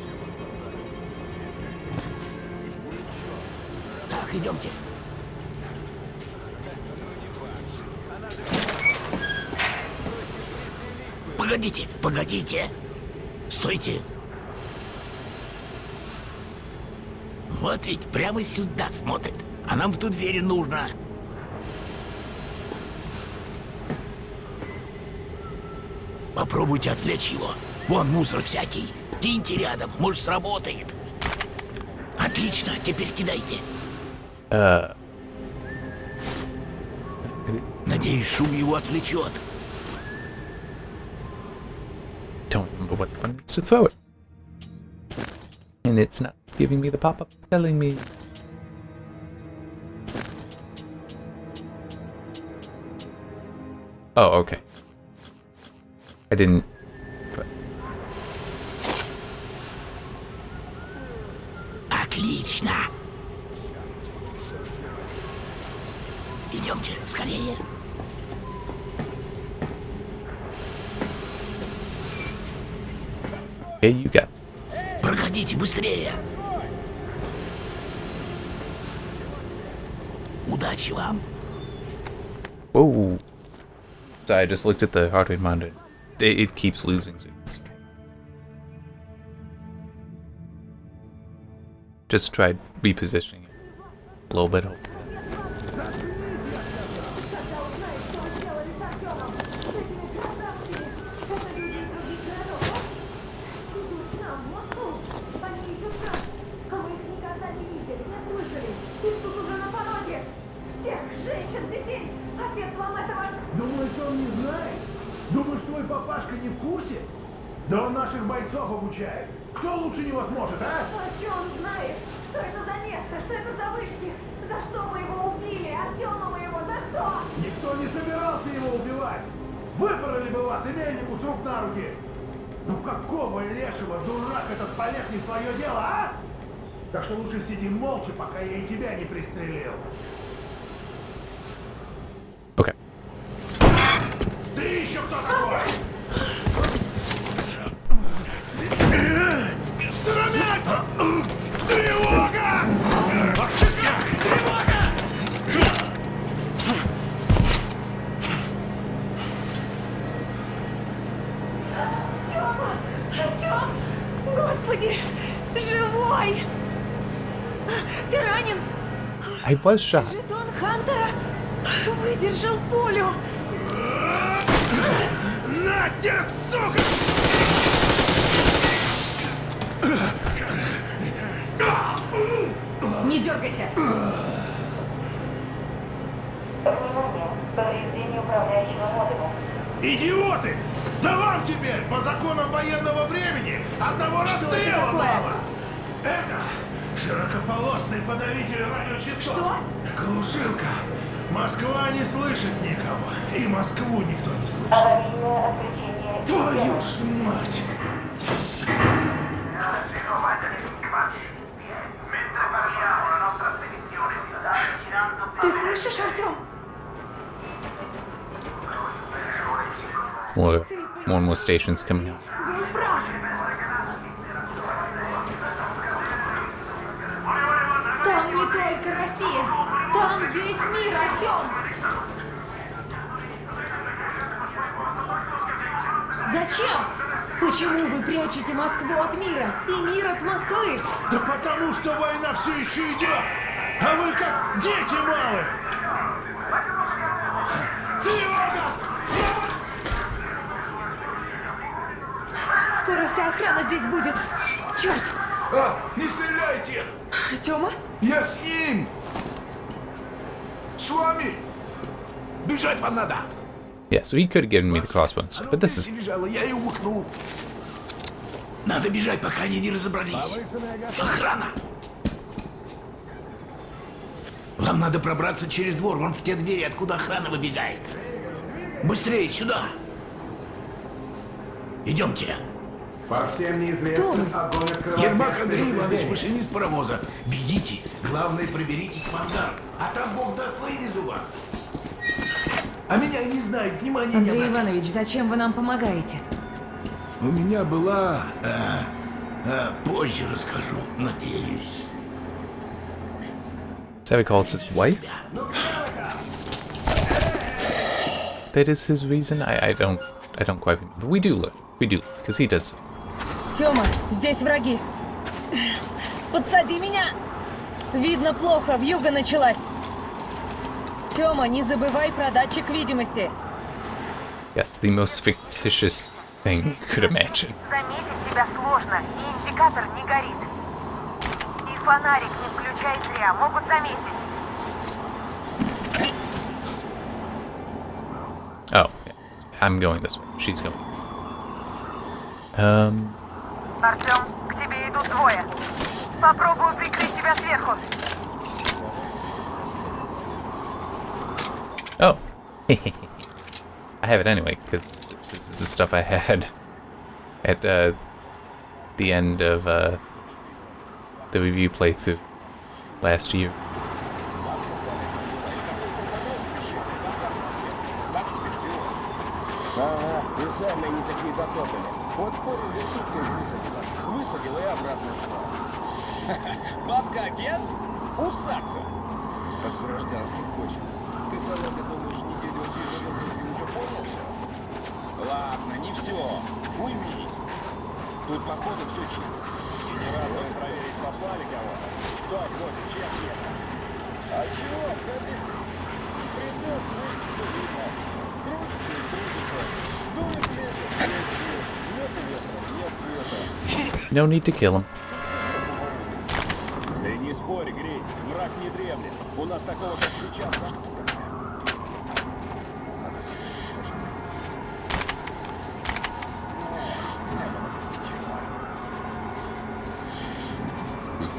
Так, идемте. Погодите, погодите. Стойте. Вот ведь прямо сюда смотрит. А нам в ту дверь нужно. Попробуйте отвлечь его. Вон мусор всякий. Киньте рядом, может, сработает. Отлично, теперь кидайте. Надеюсь, шум его отвлечет. Don't remember what one needs to throw it. And it's not giving me the pop-up telling me. Oh, okay. I didn't. Отлично. Идемте, скорее. Okay, you got. Проходите быстрее. Удачи вам. Whoa. So I just looked at the heart rate monitor. It keeps losing. Just tried repositioning it a little bit. Думаешь, он не знает? Думаешь, твой папашка не в курсе? Да он наших бойцов обучает. Кто лучше него сможет, а? А что он знает? Что это за место? Что это за вышки? За что мы его убили? Артема моего, за что? Никто не собирался его убивать. Выпороли бы вас, имельнику с рук на руки. Ну какого лешего, дурак, этот полез не в свое дело, а? Так что лучше сиди молча, пока я и тебя не пристрелил. Okay. Ты еще кто такой? Срамять! Тревога! Тревога! Тёма! Артём! Господи! Живой! Ты ранен? I was shot. Жетон Хантера выдержал пулю! На тебе, сука! Не дергайся! Внимание! Повреждение управляющего модуля. Идиоты! Да вам теперь, по законам военного времени, одного расстрела мало! Это широкополосный подавитель радиочастот. Что? Глушилка. Москва не слышит никого, и Москву никто не слышит. Аварийное отключение. Твою ж мать! Ты слышишь, Артем? More and more stations coming out. Был прав. Там не только Россия. Там весь мир, Артем. Зачем? Почему вы прячете Москву от мира и мир от Москвы? Да потому что война все еще идет, а вы как дети малые. Тревога! Скоро вся охрана здесь будет. Черт! Не стреляйте! Тёма? Я с ним! С вами! Бежать вам надо! Yeah, so he could have given me the crossbones, but this is... Я ее умыкнул. Надо бежать, пока они не разобрались. Охрана! Вам надо пробраться через двор, вон в те двери, откуда охрана выбегает. Быстрее, сюда! Идемте. Ермак Андрей Иванович, машинист паровоза. Бегите. Главное, проберитесь в ангар. А там Бог даст, вывезу вас. А меня не знают, внимания не Андрей обратят. Иванович, зачем вы нам помогаете? У меня была... позже расскажу, надеюсь. Is that what he calls his wife? That is his reason? I don't quite remember. We do, because he does. Тёма, здесь враги. Подсади меня. Видно плохо, вьюга началась. Тёма, не забывай про датчик видимости. Yes, the most fictitious thing you could imagine. Заметить тебя сложно, и индикатор не горит. И фонарик не включай зря, могут заметить. Oh, yeah. I'm going this way. She's going. Артём, к тебе идут двое. Попробую прикрыть тебя сверху. Oh. I have it anyway, because this is the stuff I had at the end of the review playthrough last year. Ага, и сами они такие дотопали. Вот понял, высоткой высадил и обратно шла. Бабка-агент? Усаться! Как в гражданских хочет. Ты, Соломя, думаешь, неделю ты уже понял все? Ладно, не все. Уймись. Тут, походу, все чисто. Генераторы проверить послали кого-то. Кто охотит, чем нет? А чего, скажи? Придет, слышит, видно. Крутится и крутится. Дует ветер, нет ветра, нет света. No need to kill him. Ты не спорь, Грей, враг не дремлет. У нас такого, как сейчас.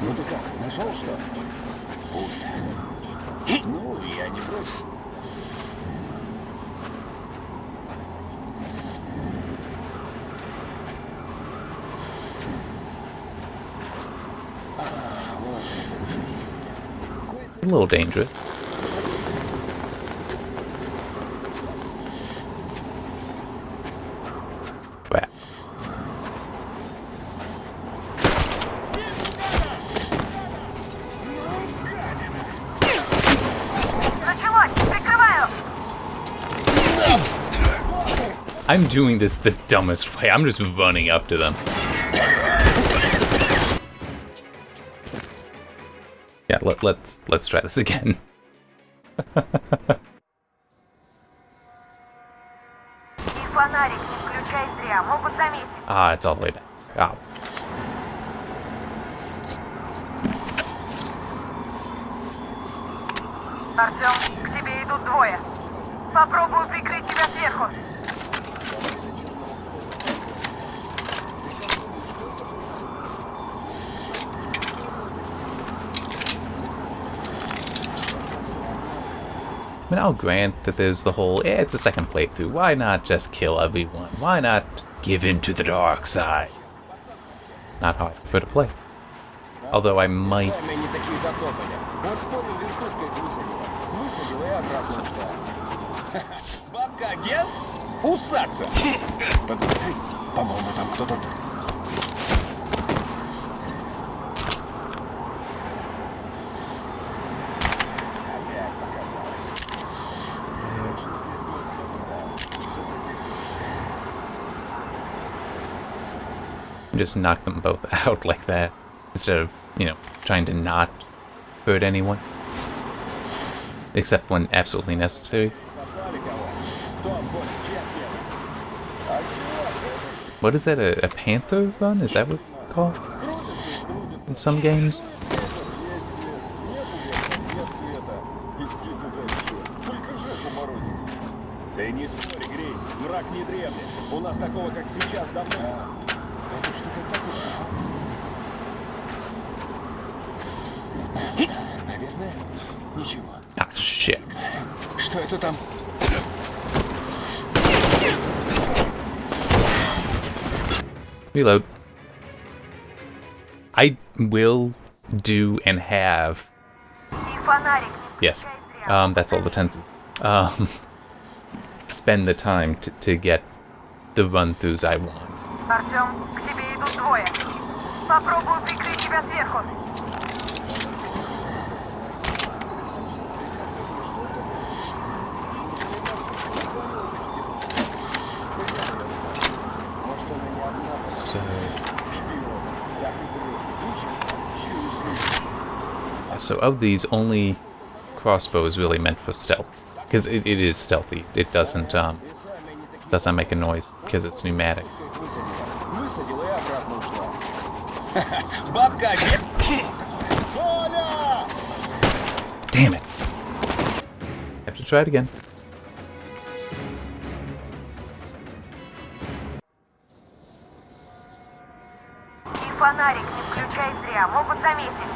Ну ты как, нашел что? Пусть. Ну, я не против. A little dangerous. Crap. Началось! Прикрываю! I'm doing this the dumbest way. I'm just running up to them. Yeah, let's try this again. И фонарик не включай зря, могут заметить. Ah, it's all the way down. Ah. Артём, к тебе идут двое. Попробую прикрыть тебя сверху. I mean, I'll grant that there's the whole, it's a second playthrough. Why not just kill everyone? Why not give in to the dark side? Not how I prefer to play. Although I might... Бабка-агент? Усаться! Подожди, по-моему, там кто-то... Just knock them both out like that, instead of, you know, trying to not hurt anyone. Except when absolutely necessary. What is that, a panther run? Is that what it's called? In some games? Да не спорь, Грей, мрак не древний. У нас такого, как сейчас, давно... Это что-то такое. Наверное, ничего. Ah, shit. Что это там? Reload. I will do and have. Yes. That's all the tenses. Spend the time to get the run-throughs I want. Артём, к тебе идут двое. Попробую прикрыть тебя сверху. So of these, only crossbow is really meant for stealth, because it is stealthy. It doesn't make a noise because it's pneumatic. Damn it! Have to try it again. И фонарик не включай зря, могут заметить.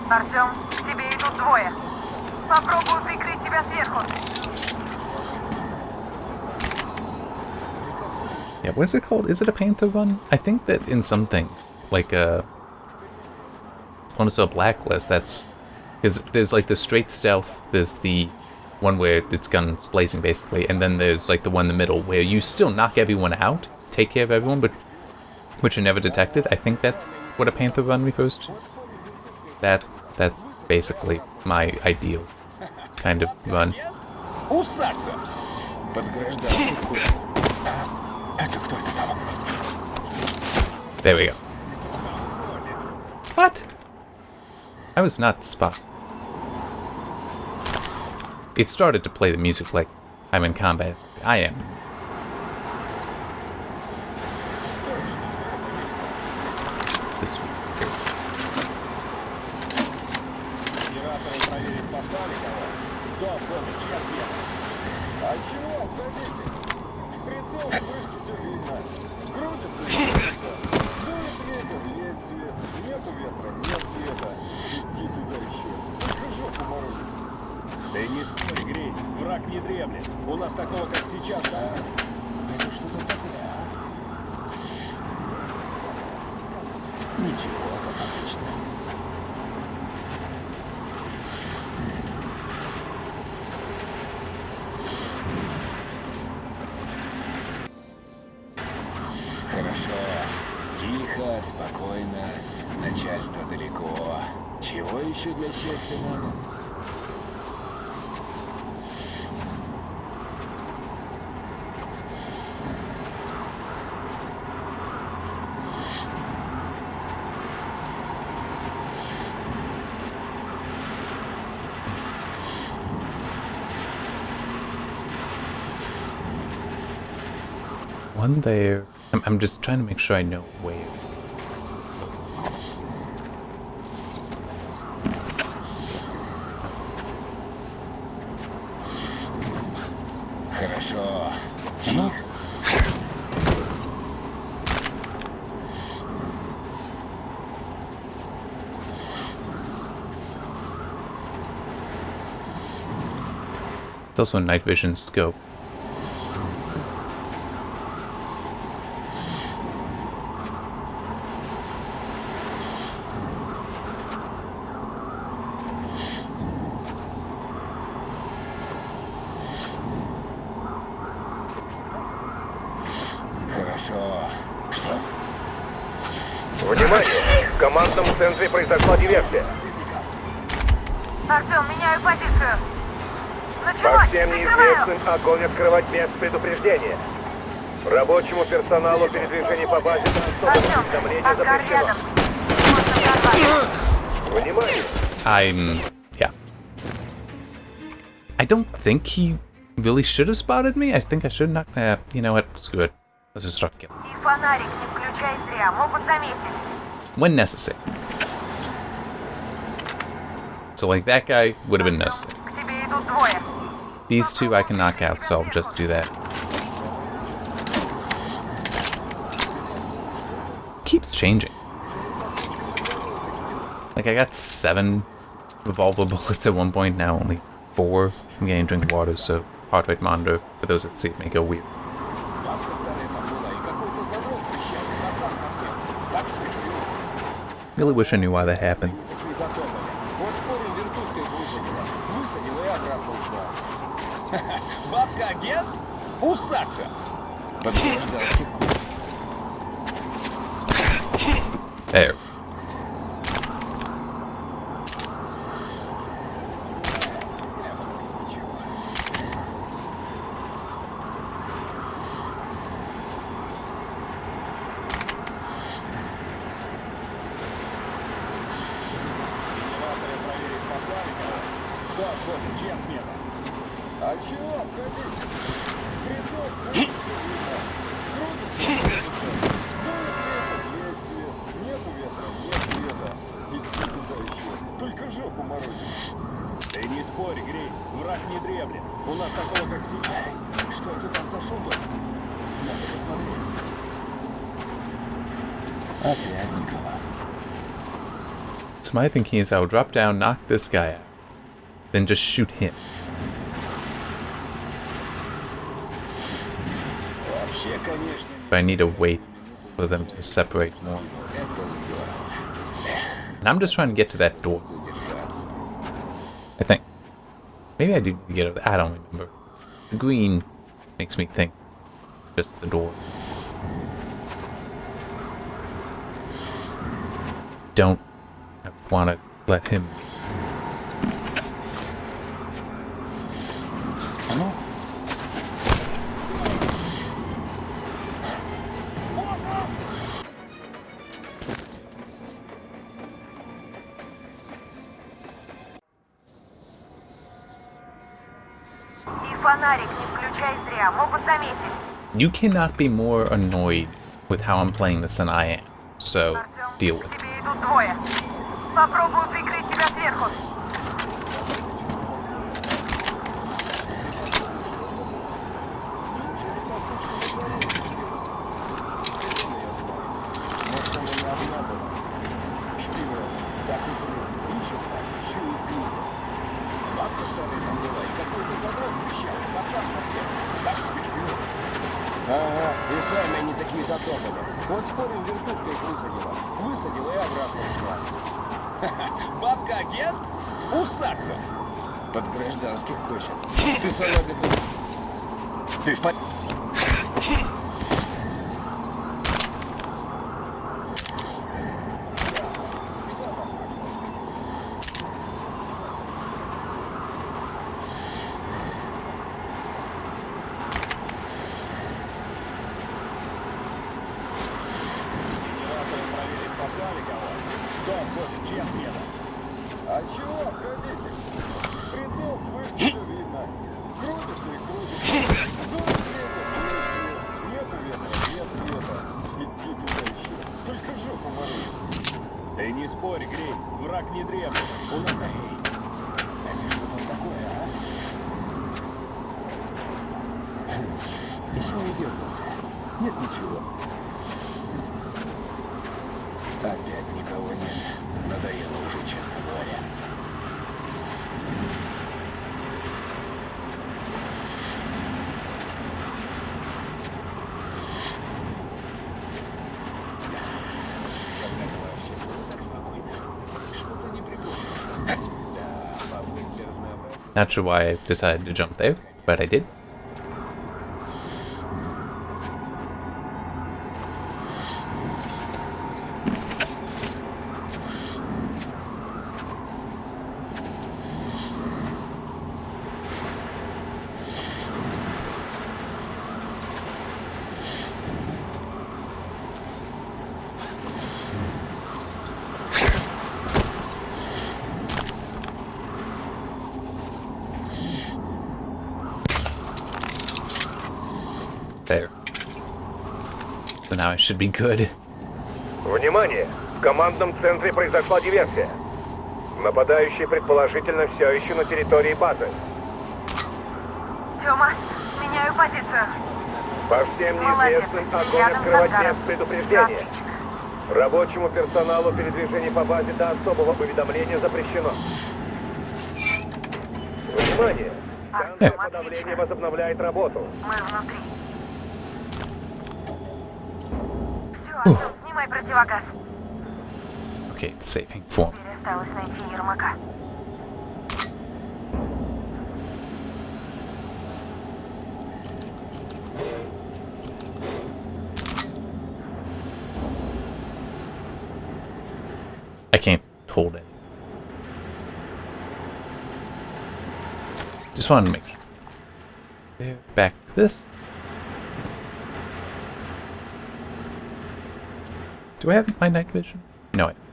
Артём, к тебе идут двое. Попробую прикрыть тебя сверху. Yeah, what is it called? Is it a panther run? I think that in some things, like when it's a blacklist, that's because there's like the straight stealth. There's the one where it's guns blazing basically, and then there's like the one in the middle where you still knock everyone out, take care of everyone, but which are never detected. I think that's what a panther run refers to. That's basically my ideal kind of run. There we go. What? I was not spot. It started to play the music like I'm in combat. I am. This way. Да и не спорь, Грей, враг не дремлет. У нас такого, как сейчас, да? Это что-то такое, а? Ничего, как обычно. Хорошо. Тихо, спокойно. Начальство далеко. Чего еще для счастья надо? One there. I'm just trying to make sure I know where. Хорошо. Тихо. It's also a night vision scope. Хорошо. Что? Внимание! В командном центре произошла диверсия. Артем, меняю позицию. По Началось, всем прикрываю. неизвестным огонь открывать без предупреждения. Рабочему персоналу передвижение по базе транспортного уведомления Ангар запрещено. рядом. Можно прорвать. Внимание! Yeah. I don't think he really should have spotted me. I think I should not. You know what? Screw it. Let's just start killing. И фонарик не включай зря, могут заметить. When necessary. So, like, that guy would have been necessary. К тебе идут двое. These two I can knock out, so I'll just do that. Keeps changing. Like, I got 7 revolver bullets at one point, now only 4. I'm getting a drink of water, so heart rate monitor, for those that see it, may go weird. Really wish I knew why that happens. Бабка-агент? Усаться! Подтверждался курс. There. А чего? Нету ветра, нет света. Иди туда еще. Только жопу морозит. Ты не спорь, Грей. Враг не дремлет. У нас такого, как сейчас. Что это там за шум был? Надо посмотреть. Опять Никола. So my thinking is I'll drop down, knock this guy out, then just shoot him. Вообще, конечно. But I need to wait for them to separate more. And I'm just trying to get to that door. I think. Maybe I do need to get over. I don't remember. The green makes me think just the door. Don't want to let him. И фонарик не включай зря, могут заметить. You cannot be more annoyed with how I'm playing this than I am. So deal with it. К тебе идут двое. Попробую прикрыть тебя сверху. Ага, и сами они такие затопали. Вот спорим, вертушка их высадила. Высадила и обратно ушла. Бабка-агент? Усаться! Под гражданских косит. Ты сама беда. Ты в порядке? А чего, ходите? Прицел свыше все видно. Крутится и крутится. Дует света, нету ветра, нет света. Иди туда еще. Только жопу морозит. Ты не спорь, Грей. Враг не дремлет. У нас... Эй, это что там такое, а? Еще не дергался. Нет ничего. Опять никого нет. Надоело уже, честно говоря. Not sure why I decided to jump there, but I did. There. So now I should be good. Внимание! В командном центре произошла диверсия. Нападающие предположительно все еще на территории базы. Тёма, меняю позицию. По всем неизвестным огонь открывать без предупреждения. Рабочему персоналу передвижение по базе до особого уведомления запрещено. Внимание! Станция подавления возобновляет работу. Мы внутри. Все, Артём, снимай противогаз. Okay, it's saving form. Теперь осталось найти Ермака. I can't hold it. Just wanted to make sure. There, back to this. Do I have my night vision? No, I don't.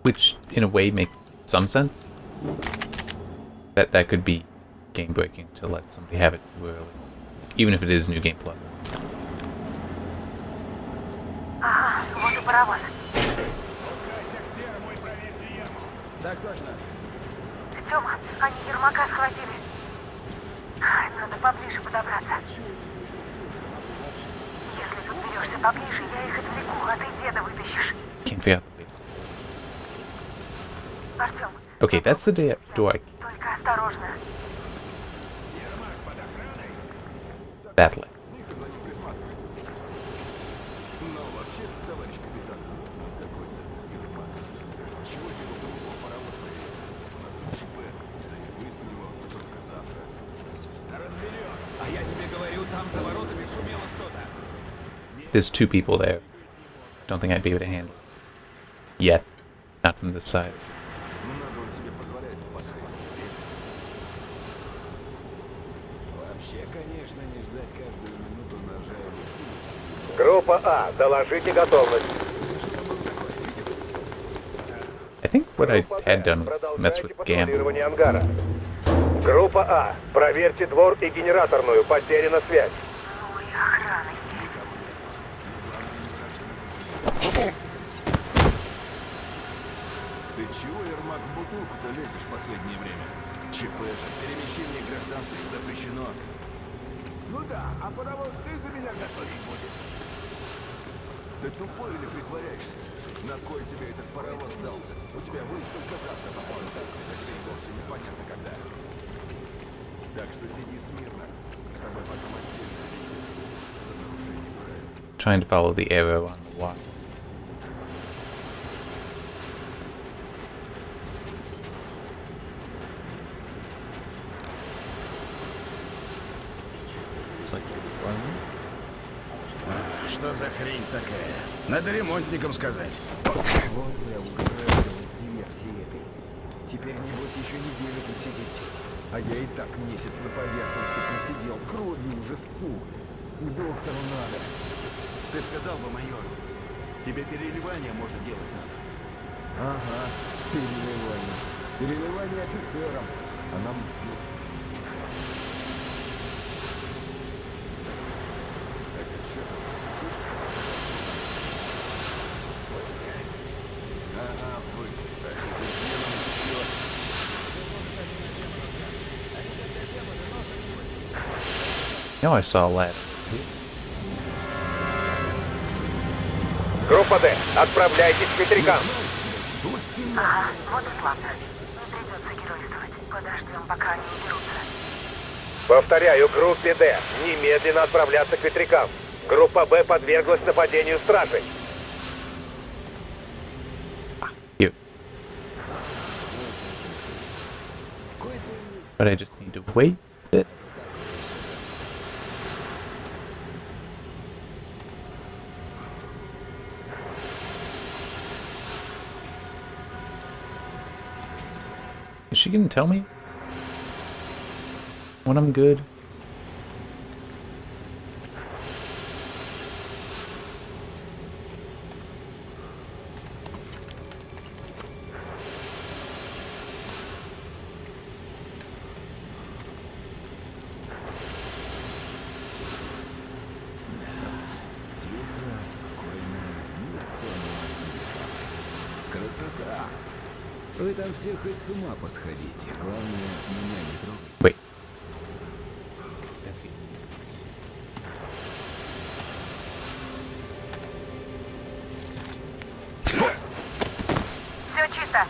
Which, in a way, makes some sense. That could be game breaking to let somebody have it too early, even if it is new gameplay. Ага, вот и паровоз. Так точно. Тёма, они Ермака схватили. Надо поближе подобраться. Если тут берешься поближе, я их отвлеку, а ты деда вытащишь. Can't figure out the way. Артём, Okay, that's the door I... только осторожно. That way. А я тебе говорю, там за воротами шумело что-то. There's two people there. Don't think I'd be able to handle it. Yet. Not from this side. Группа А, доложите готовность. I think what I had done was mess with gamma. Патрулирование ангара. Группа А, проверьте двор и генераторную, потеряна связь. Ну и охрана здесь. Ты чего, Ермак, в бутылку-то лезешь в последнее время? ЧП же, перемещение гражданских запрещено. Ну да, а паровоз ты за меня готовить будешь. Ты тупой или притворяешься? На кой тебе этот паровоз сдался? У тебя выезд только завтра, по-моему, так, и вовсе непонятно когда. Так что сиди смирно. С тобой потом отдельно. За нарушение правил. Trying to follow the arrow on the wall. It's like it's running. Что за хрень такая? Надо ремонтникам сказать. Вот я угораздил с диверсией этой. Теперь, небось, еще неделю тут сидеть. А я и так месяц на поверхности просидел. Кровью уже сух. К доктору надо. Ты сказал бы, майор, тебе переливание может делать надо. Ага, переливание. Переливание офицерам. А нам... No, I saw a ladder. Группа Д, отправляйтесь к ветрякам. Ага, вот и славно. Не придется геройствовать. Подождем, пока они уберутся. Повторяю, группе Д, немедленно отправляться к ветрякам. Группа Б подверглась нападению стражей. But I just need to wait a bit. Is she gonna tell me when I'm good? Красота. Вы там все хоть с ума посходите. Главное, меня не трогать. Wait. That's it. Все чисто.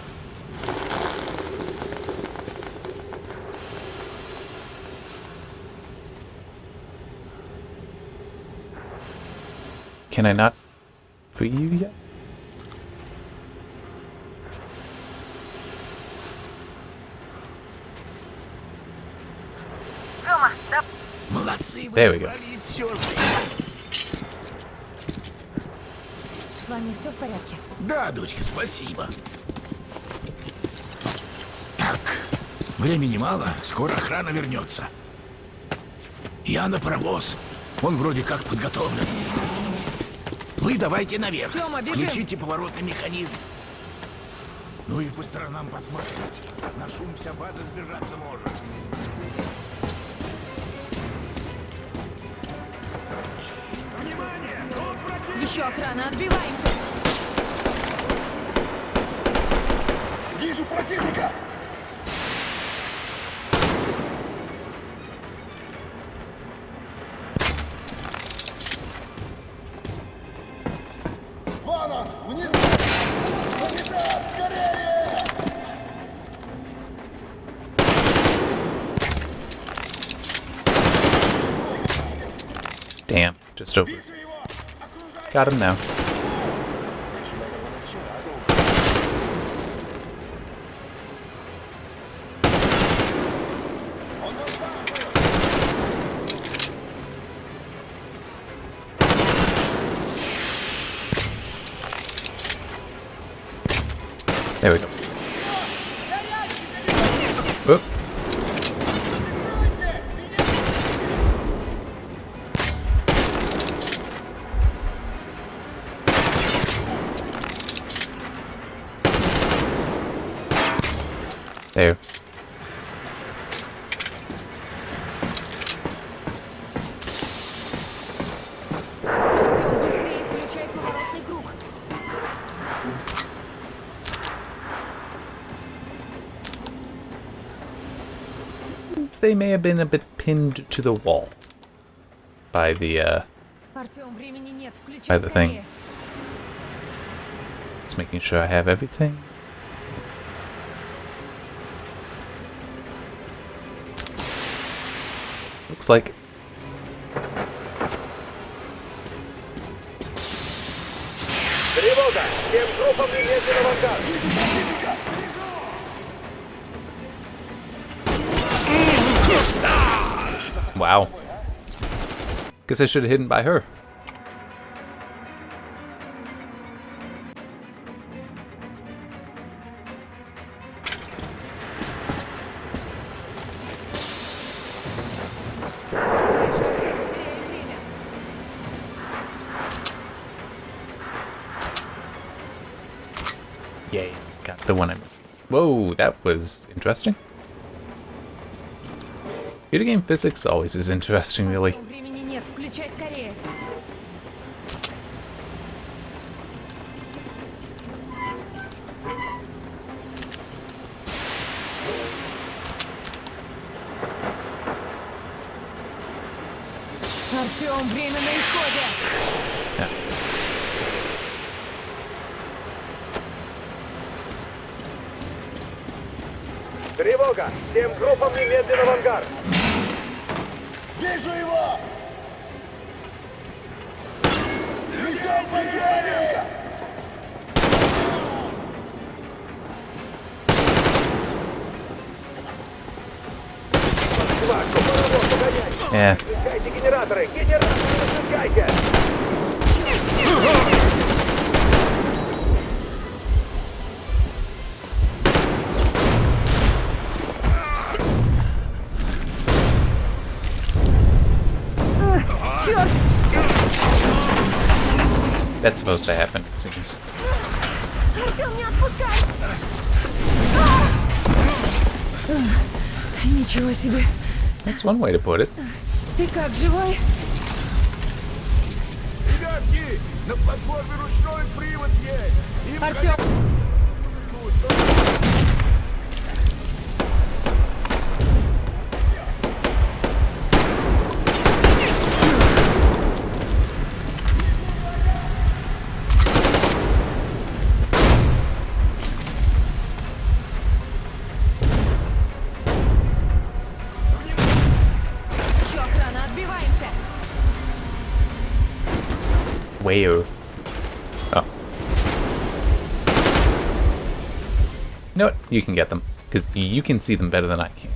Can I not free you yet? Рома, да... Молодцы, There we go. С вами все в порядке? Да, дочка, спасибо. Так, времени мало, скоро охрана вернется. Я на паровоз. Он вроде как подготовлен. Вы давайте наверх. Тёма, бежим. Включите поворотный механизм. Ну и по сторонам посмотрите. На шум вся база сбежаться может. Еще охрана, отбиваемся! Вижу противника! Вон он! Внизу! Капитан, скорее! Damn, just over. Got him now. There we go. Whoop. There. Артём, быстрее включай поворотный круг. They may have been a bit pinned to the wall by the Артём, времени нет, включай by the скорее. thing. Just making sure I have everything. Looks like Тревога! Всем группам немедленно в ангар! wow. Guess I should have hidden by her. Yay, got the one I missed. Whoa, that was interesting. Video game physics always is interesting, really. Времени нет, включай скорее. Артём, время на исходе. Yeah. Тревога! Всем группам немедленно в ангар! Вижу его! Несем потери! Yeah. Запускайте генераторы! Генераторы запускайте! That's supposed to happen, it seems. Ничего себе. That's one way to put it. Ты как, живой? Ребятки, на платформе ручной привод есть. Артём! Where? Oh. You know what? You can get them. Because you can see them better than I can.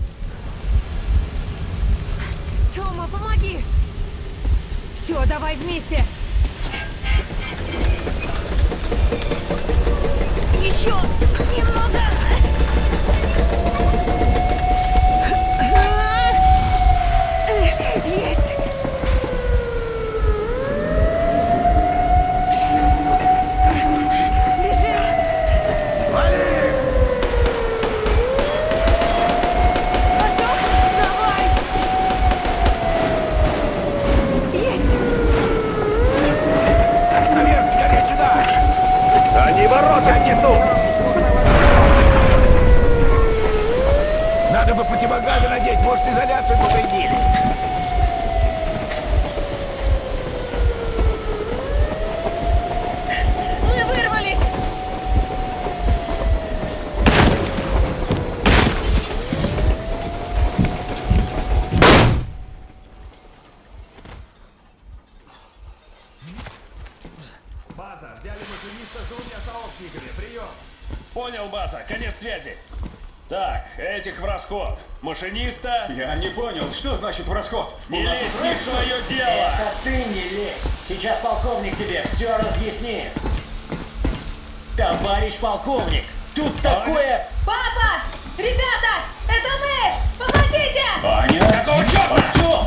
Тёма, помоги! Все, давай вместе! Еще немного! Есть! Они ворота несут! Надо бы противогазы надеть, может, изоляцию повредили. Мы вырвались! База, взяли машиниста с двумя сообщниками. Прием. Понял, база, конец связи. Так, этих в расход. Машиниста... Я не понял, что значит в расход? Не лезь не в свое дело! Это ты не лезь. Сейчас полковник тебе все разъяснит. Товарищ полковник, тут такое... Папа! Ребята! Это мы! Помогите! Аня, какого черта? Артём!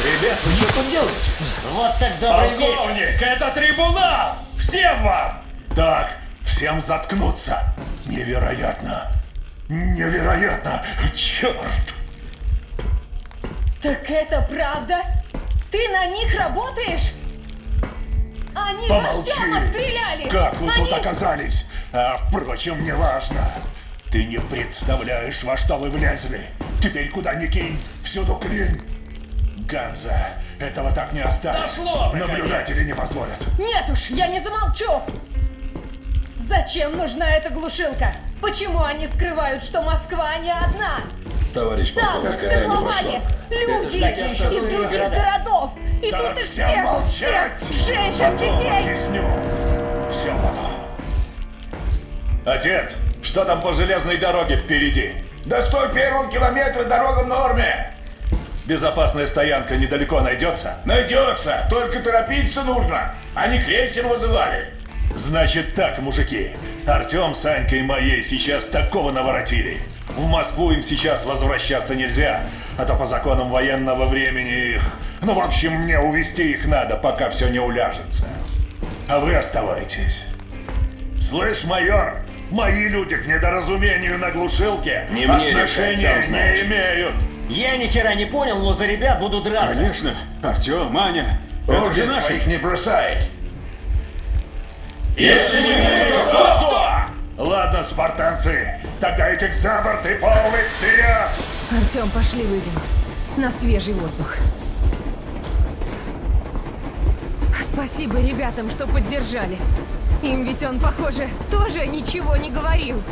Ребят, вы что тут делаете? Вот так добрый вечер. Полковник, это трибунал! Всем вам! Так, всем заткнуться. Невероятно. Невероятно! Черт! Так это правда? Ты на них работаешь? Они в Помолчи! Артёма стреляли! Как вы Они... тут оказались? А, впрочем, не важно. Ты не представляешь, во что вы влезли. Теперь куда ни кинь, всюду клин. Ганза, этого так не оставить. Дошло, наконец. Наблюдатели не позволят. Нет уж, я не замолчу! Зачем нужна эта глушилка? Почему они скрывают, что Москва не одна? Товарищ Там, в котловане, люди из других городов. И Так, тут их всем всех, молчать! женщин, детей. Объясню. Все потом. Отец, что там по железной дороге впереди? До 101 километра дорога в норме. Безопасная стоянка недалеко найдется? Найдется, только торопиться нужно. Они крейсер вызывали. Значит так, мужики. Артем с Анькой моей сейчас такого наворотили. В Москву им сейчас возвращаться нельзя, а то по законам военного времени их... Ну, в общем, мне увезти их надо, пока все не уляжется. А вы оставайтесь. Слышь, майор, мои люди к недоразумению на глушилке Не мне отношения решать, сам знаешь. не имеют. Я ни хера не понял, но за ребят буду драться. Конечно. Артём, Аня. Это же наши. своих не бросает. Если не верю, то кто? Ладно, спартанцы, тогда этих за борт и полный вперед! Артём, пошли выйдем. На свежий воздух. Спасибо ребятам, что поддержали. Им ведь он, похоже, тоже ничего не говорил.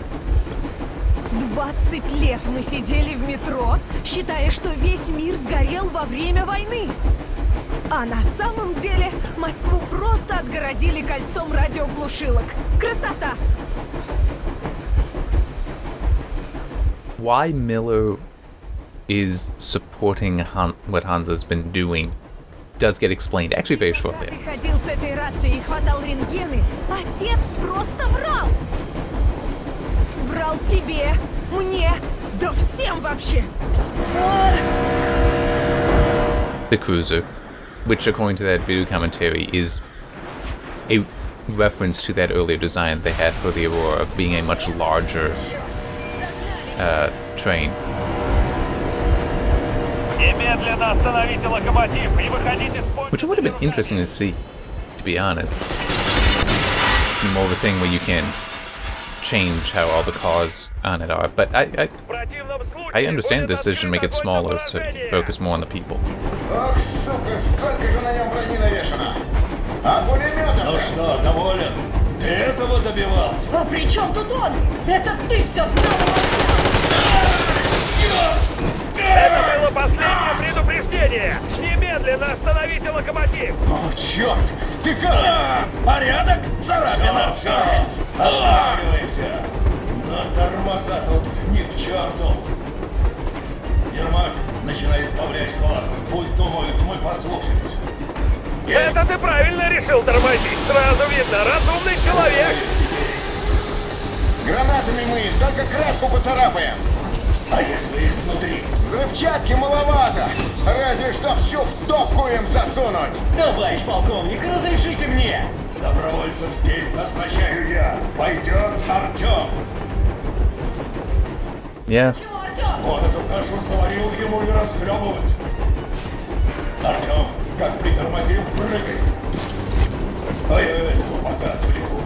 20 лет мы сидели в метро, считая, что весь мир сгорел во время войны. А на самом деле Москву просто отгородили кольцом радиоглушилок. Красота! Why Miller is supporting what Hansa's been doing does get explained actually very shortly. Ты ходил с этой рацией и хватал рентгены, отец просто врал! Врал тебе, мне, да всем вообще! The cruiser, which according to that video commentary is a reference to that earlier design they had for the Aurora of being a much larger train. Which would have been interesting to see, to be honest. More of a thing where you can change how all the cars on it are, but I understand the decision to make it smaller so you can focus more on the people. Ох, сука, сколько же на нем брони навешано! А пулеметов? Ну что, доволен? Ты этого добивался? А при чем тут он? Это ты все снова. Это было последнее предупреждение! Немедленно остановите локомотив! О, черт! Ты как? Порядок? Царапина! Останавливайся! Но тормоза тут ни к черту! Ермак, начинай избавлять ход. Пусть думают, мы послушались. Это ты правильно решил тормозить! Сразу видно, разумный человек! Гранатами мы только краску поцарапаем! А если их внутри? Взрывчатки маловато! Разве что всю в топку им засунуть! Товарищ полковник, разрешите мне! Добровольцев здесь назначаю я. Пойдет Артем. Yeah. Он эту кашу сварил, ему не расхлебывать. Артем, как притормозим, прыгай. А я этого пока отвлеку.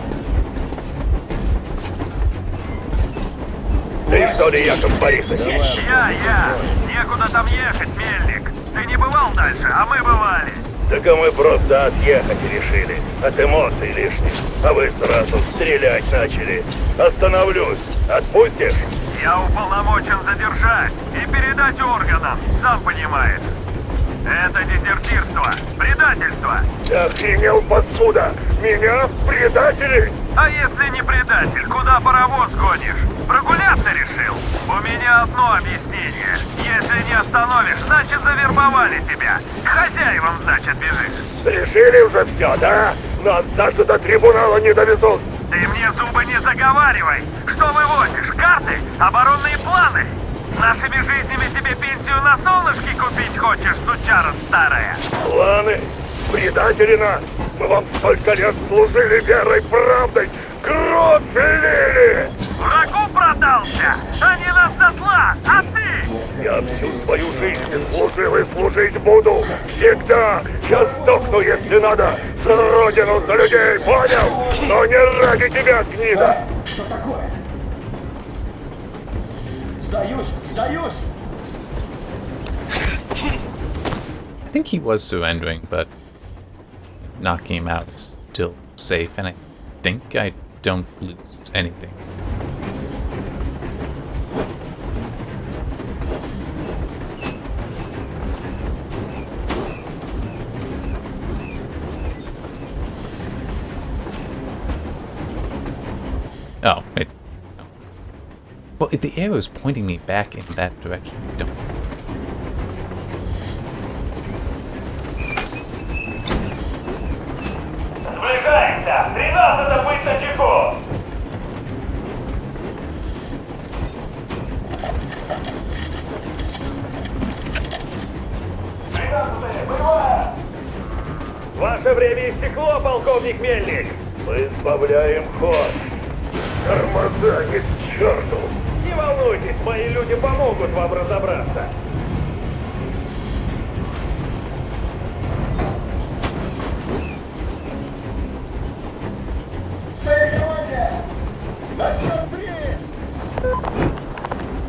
Ты что ли, Яков Борисович? Я. Некуда там ехать, Мельник. Ты не бывал дальше, а мы бывали. Так а мы просто отъехать решили. От эмоций лишних. А вы сразу стрелять начали. Остановлюсь. Отпустишь? Я уполномочен задержать и передать органам, сам понимаешь. Это дезертирство, предательство. Ты охренел, паскуда? Меня предатели? А если не предатель, куда паровоз гонишь? Прогуляться решил? У меня одно объяснение. Если не остановишь, значит завербовали тебя. К хозяевам, значит, бежишь. Решили уже все, да? Нас даже до трибунала не довезут. Ты мне зубы не заговаривай. Что вывозишь? Карты? Оборонные планы? Нашими жизнями тебе пенсию на солнышке купить хочешь, сучара старая? Планы? Предатели нас! Мы вам столько лет служили верой, правдой! Кровь лили! Врагу продался! Они нас сослат, а ты? Я всю свою жизнь служил и служить буду! Всегда! Я сдохну, если надо! За родину, за людей, понял? Но не ради тебя, гнида! Что такое? Сдаюсь! I think he was surrendering, but knocking him out is still safe, and I think I don't lose anything. Oh, wait. No. Well, if the arrow is pointing me back in that direction, I don't. Сближайся! 13-то быть начеку! Ваше время истекло, полковник Мельник! Мы избавляем ход! Тормоза ни к черту! Не волнуйтесь, мои люди помогут вам разобраться!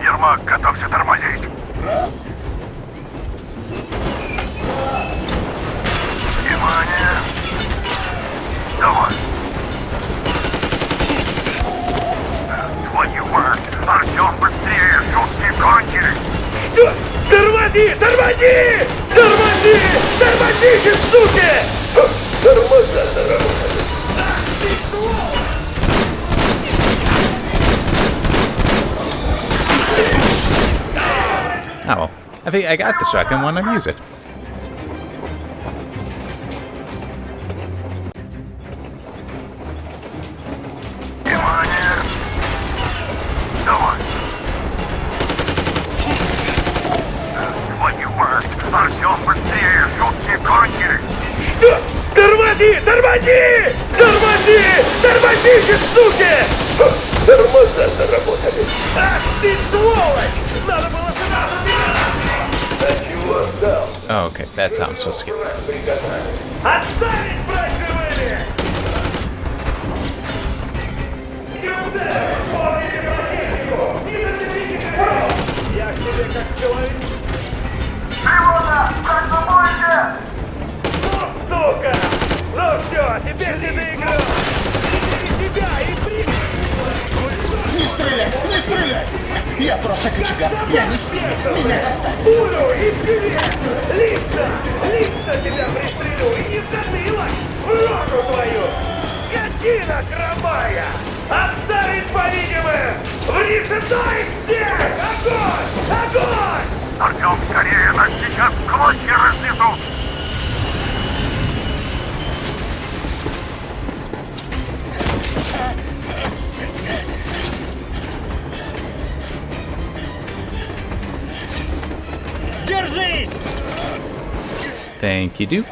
Ермак, готовься тормозить. Внимание! Давай! Твою мать! Артем, быстрее! Шутки кончились! Что? Тормози! Тормози! Тормози! Тормозите, суки! Тормоза заработали! Oh well. think I got the shotgun. Why not use it? Что? Тормози! Тормози! Тормози! Тормозите, суки! Тормоза заработали. Ах ты, сволочь! Надо было сразу меня! Да чего отдал? Oh, okay. That's how I'm supposed to get. Отставить, брать живыми! Я к тебе как человек. Тревога! Как вы будете? Ну, сука! Ну все, теперь ты доиграл! Бери себя и прыгай! Не стреляй! Не стреляй! Я просто кочегар! Я не смею! Меня заставили! Пулю и вперед! Лично! Лично тебя пристрелю! И не в затылок! В рожу твою! Скотина хромая! Отставить по-видимым! Врежетай всех! Огонь! Огонь! Артем, скорее! Нас сейчас в клочья разнесут! Держись! Thank you, dude.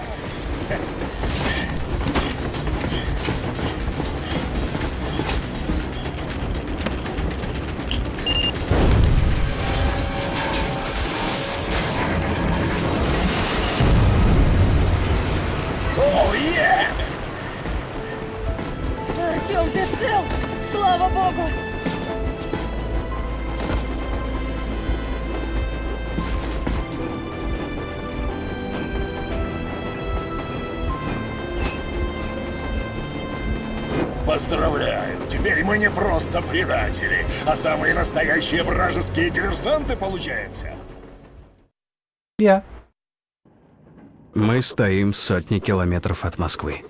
Артем, ты цел! Слава богу! Поздравляю! Теперь мы не просто предатели, а самые настоящие вражеские диверсанты получаемся. Yeah. Мы стоим сотни километров от Москвы.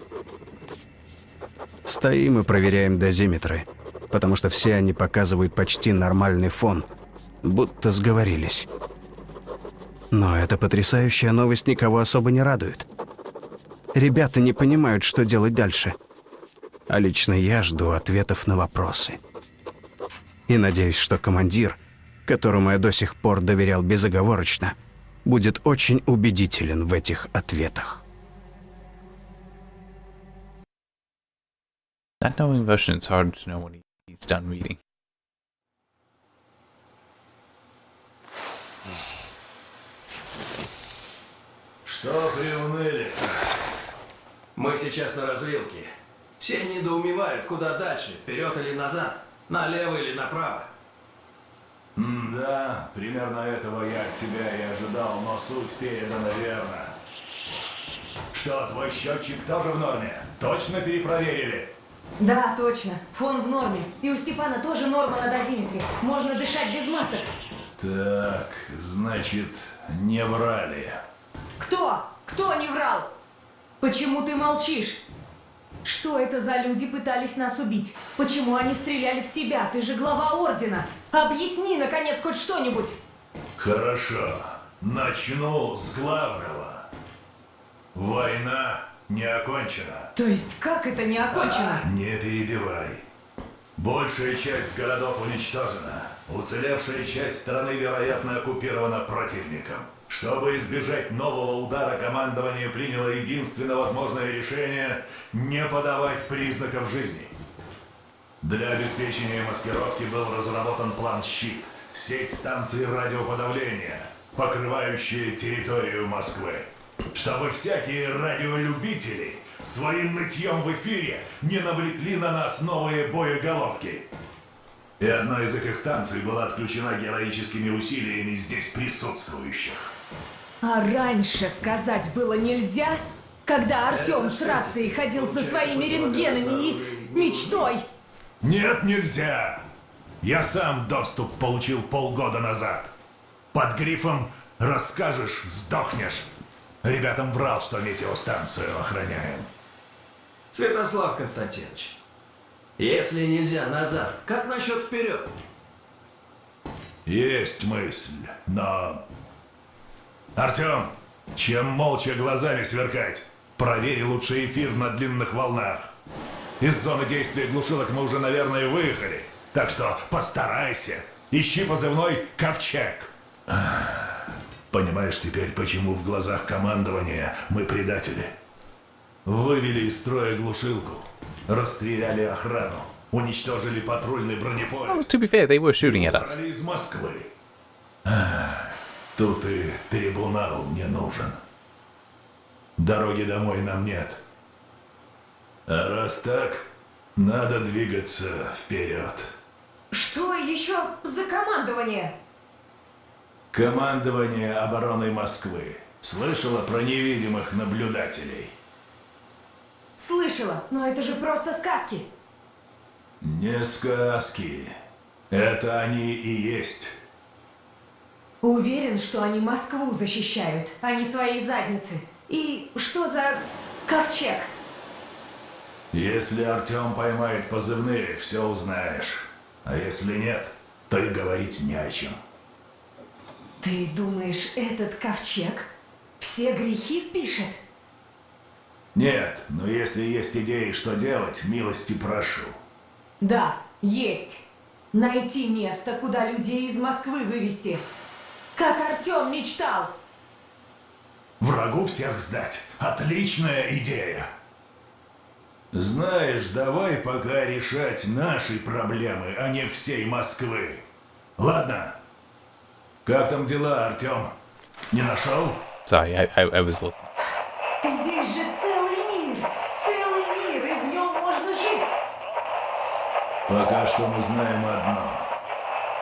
Стоим и проверяем дозиметры, потому что все они показывают почти нормальный фон, будто сговорились. Но эта потрясающая новость никого особо не радует. Ребята не понимают, что делать дальше. А лично я жду ответов на вопросы. И надеюсь, что командир, которому я до сих пор доверял безоговорочно, будет очень убедителен в этих ответах. Not knowing Russian, it's hard to know when he's done reading. Что приуныли? Мы сейчас на развилке. Все недоумевают, куда дальше, вперед или назад, налево или направо. Да, примерно этого я от тебя и ожидал, но суть передана верно. Что, твой счетчик тоже в норме? Точно перепроверили? Да, точно. Фон в норме. И у Степана тоже норма на дозиметре. Можно дышать без масок. Так, значит, не врали. Кто? Кто не врал? Почему ты молчишь? Что это за люди пытались нас убить? Почему они стреляли в тебя? Ты же глава ордена. Объясни, наконец, хоть что-нибудь. Хорошо. Начну с главного. Война не окончена. То есть, как это не окончено? Не перебивай. Большая часть городов уничтожена. Уцелевшая часть страны, вероятно, оккупирована противником. Чтобы избежать нового удара, командование приняло единственно возможное решение – не подавать признаков жизни. Для обеспечения маскировки был разработан план «Щит» – сеть станций радиоподавления, покрывающая территорию Москвы. Чтобы всякие радиолюбители своим нытьем в эфире не навлекли на нас новые боеголовки. И одна из этих станций была отключена героическими усилиями здесь присутствующих. А раньше сказать было нельзя? Когда Артем с рацией ходил со своими рентгенами и мечтой? Нет, нельзя! Я сам доступ получил полгода назад. Под грифом «Расскажешь, сдохнешь». Ребятам врал, что метеостанцию охраняем. Святослав Константинович, если нельзя назад, как насчет вперед? Есть мысль, но Артем, чем молча глазами сверкать? Проверь лучше эфир на длинных волнах. Из зоны действия глушилок мы уже, наверное, выехали. Так что постарайся. Ищи позывной «Ковчег». Понимаешь теперь, почему в глазах командования мы предатели? Вывели из строя глушилку, расстреляли охрану, уничтожили патрульный бронепоезд. Oh, to be fair, they were shooting at us. Из Москвы. Тут и трибунал мне нужен. Дороги домой нам нет. А раз так, надо двигаться вперед. Что еще за командование? Командование обороны Москвы. Слышала про невидимых наблюдателей? Слышала, но это же просто сказки. Не сказки. Это они и есть. Уверен, что они Москву защищают, а не свои задницы. И что за ковчег? Если Артем поймает позывные, все узнаешь. А если нет, то и говорить не о чем. Ты думаешь, этот ковчег все грехи спишет? Нет, но если есть идеи, что делать, милости прошу. Да, есть. Найти место, куда людей из Москвы вывести. Как Артем мечтал. Врагу всех сдать. Отличная идея. Знаешь, давай пока решать наши проблемы, а не всей Москвы. Ладно. Как там дела, Артем? Не нашел? Sorry, I was listening. Здесь же целый мир, и в нем можно жить. Пока что мы знаем одно.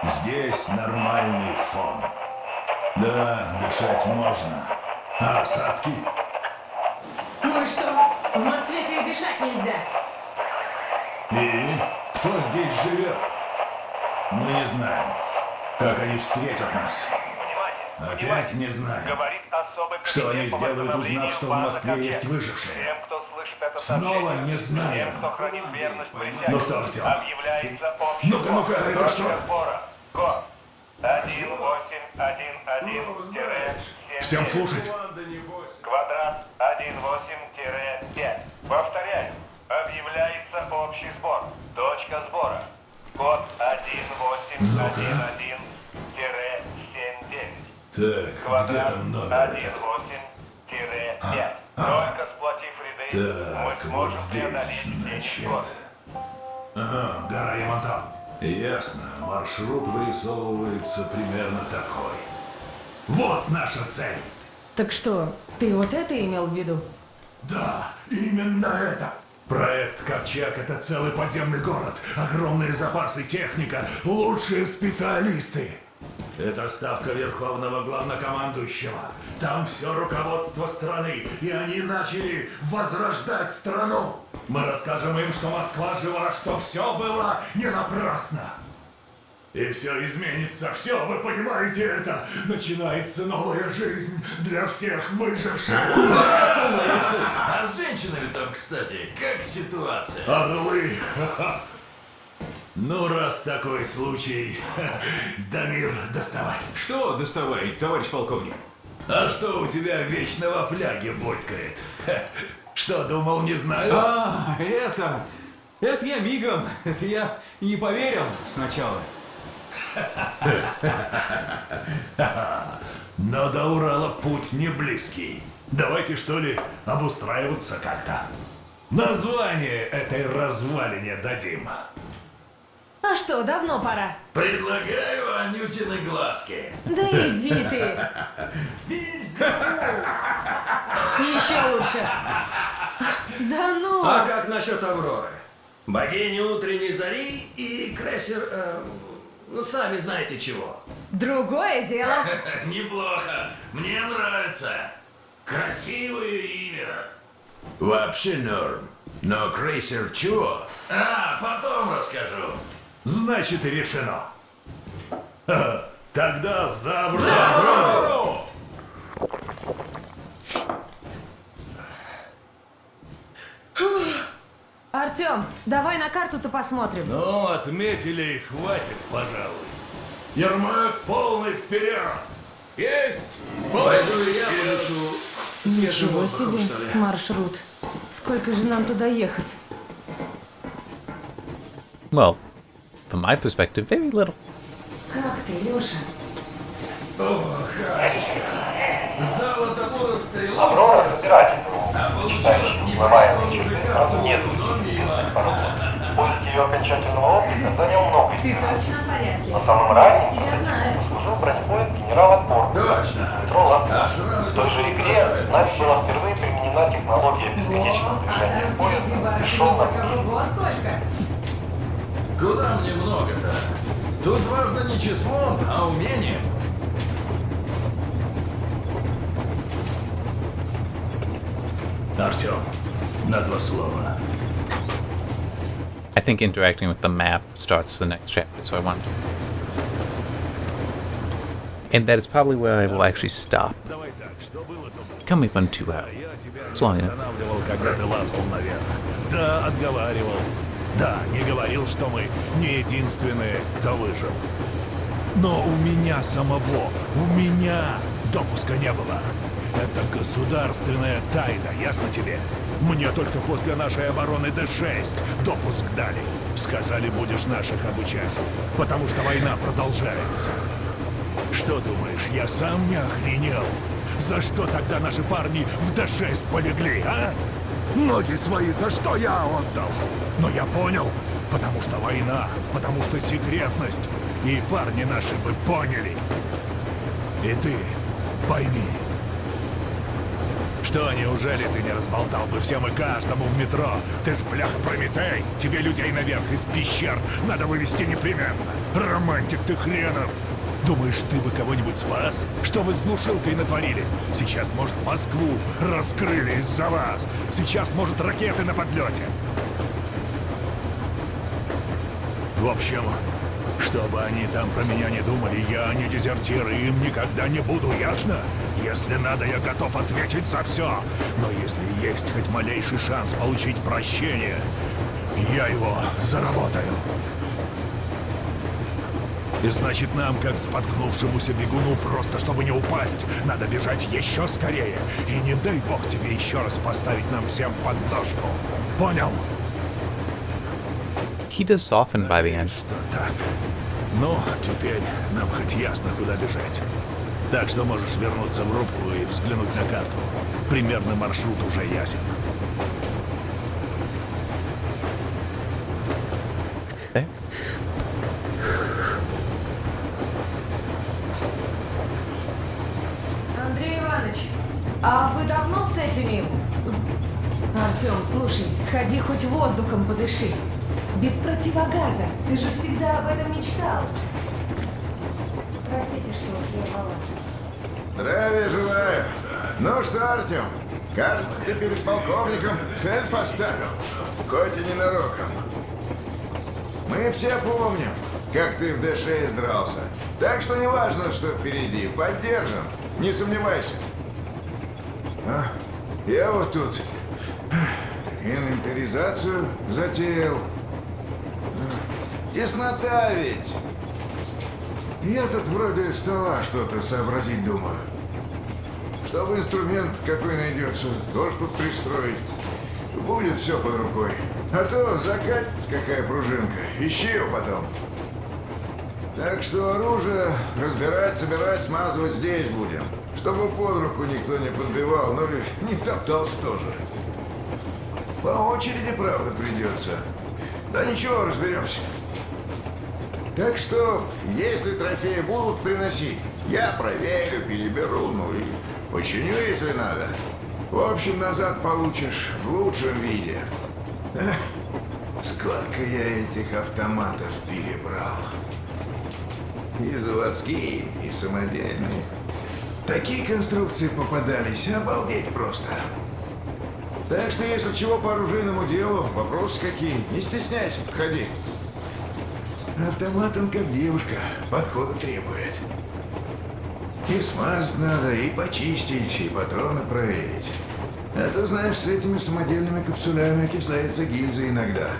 Здесь нормальный фон. Да, дышать можно. А осадки? Ну и что? В Москве-то и дышать нельзя. И? Кто здесь живет? Мы не знаем. Как они встретят нас? Опять не знаем. Что они сделают, узнав, что в Москве есть выжившие? Снова не знаем. Ну что, Артем? Ну-ка, это что? Код 1811-7. Всем слушать. Квадрат 18-5. Повторяю. Объявляется общий сбор. Точка сбора. Код 1811-79. Так, Квадрат где там номер? 18-5. Только сплотив ряды, мы Так, сможем вот преодолеть здесь, все значит. невзгоды. Ага, гора Ямонтан. Ясно. Маршрут вырисовывается примерно такой. Вот наша цель. Так что, ты вот это имел в виду? Да, именно это. Проект «Ковчег» — это целый подземный город, огромные запасы техника, лучшие специалисты. Это ставка верховного главнокомандующего. Там все руководство страны, и они начали возрождать страну. Мы расскажем им, что Москва жива, что все было не напрасно. И все изменится, все, вы понимаете это? Начинается новая жизнь для всех выживших. А с женщинами там, кстати, как ситуация? Орлы! Ну, раз такой случай, Дамир, доставай. Что доставай, товарищ полковник? А что у тебя вечно во фляге булькает? Что, думал, не знаю? Это я мигом. Это я не поверил сначала. Но до Урала путь не близкий. Давайте, что ли, обустраиваться как-то. Название этой развалине дадим. А что, давно пора? Предлагаю Анютины глазки. Да иди ты. Еще лучше. Да ну. А как насчет Авроры? Богини утренней зари и крейсер... сами знаете чего. Другое дело. Неплохо. Мне нравится. Красивое имя. Вообще норм. Но крейсер чего? Потом расскажу. Значит, решено. Тогда за Аврору! Артем, давай на карту-то посмотрим. Ну, отметили и хватит, пожалуй. Ермак полный вперед! Есть! Пойду и я подышу. Ничего себе, маршрут. Сколько же нам туда ехать? Well, from my perspective, very little. Как ты, Лёша? Ох, сдала тому расстрелу. Аврора собиратель. Считает, что смываемый через сразу несколько известных паровозов. Поиск ее окончательного облика занял много Ты дней. точно в порядке? Но самым ранним Тебя знаю. послужил бронепоезд генерала Корпуса из метро Ласточка. В той же игре нами была впервые применена технология бесконечного движения поезда. Пришел на сколько? Куда мне много-то? Тут важно не числом, а умением. Артем, на 2 слова. I think interacting with the map starts the next chapter, so I want to. And that is probably where I will actually stop. Coming up on 2 hours. It's long enough. Когда ты лазал наверх. Да, отговаривал. Да, не говорил, что мы не единственные, кто выжил. Но у меня самого, допуска не было. Это государственная тайна, ясно тебе? Мне только после нашей обороны Д-6 допуск дали. Сказали, будешь наших обучать, потому что война продолжается. Что думаешь, я сам не охренел? За что тогда наши парни в Д-6 полегли, а? Ноги свои за что я отдал? Но я понял, потому что война, потому что секретность. И парни наши бы поняли. И ты пойми. Что, неужели ты не разболтал бы всем и каждому в метро? Ты ж, бляха, Прометей! Тебе людей наверх из пещер надо вывести непременно! Романтик ты хренов! Думаешь, ты бы кого-нибудь спас? Что вы с глушилкой натворили? Сейчас, может, Москву раскрыли из-за вас! Сейчас, может, ракеты на подлете! В общем, что бы они там про меня не думали, я не дезертир и им никогда не буду, ясно? Если надо, я готов ответить за все. Но если есть хоть малейший шанс получить прощение, я его заработаю. И значит, нам, как споткнувшемуся бегуну, просто чтобы не упасть, надо бежать еще скорее. И не дай бог тебе еще раз поставить нам всем подножку. Понял? He does soften by the end. Что так? Ну, теперь нам хоть ясно, куда бежать. Так что можешь вернуться в рубку и взглянуть на карту. Примерно маршрут уже ясен. Андрей Иванович, а вы давно с этими... Артем, слушай, сходи хоть воздухом подыши. Без противогаза. Ты же всегда об этом мечтал. Простите, что прервала. Здравия желаю. Ну что, Артем, кажется, ты перед полковником цель поставил. Хоть и ненароком. Мы все помним, как ты в Д-6 дрался. Так что не важно, что впереди. Поддержим. Не сомневайся. А, я вот тут инвентаризацию затеял. Теснота ведь. Я тут вроде стола что-то сообразить думаю. Чтобы инструмент какой найдется, тоже тут пристроить. Будет все под рукой. А то закатится какая пружинка. Ищи ее потом. Так что оружие разбирать, собирать, смазывать здесь будем. Чтобы под руку никто не подбивал, но и не топтался тоже. По очереди, правда, придется. Да ничего, разберемся. Так что, если трофеи будут, приноси. Я проверю, переберу, ну и починю, если надо. В общем, назад получишь в лучшем виде. Эх, сколько я этих автоматов перебрал. И заводские, и самодельные. Такие конструкции попадались, обалдеть просто. Так что, если чего по оружейному делу, вопросы какие, не стесняйся, подходи. Автомат он как девушка, подхода требует. И смазать надо, и почистить, и патроны проверить. А то, знаешь, с этими самодельными капсулями окисляется гильза иногда.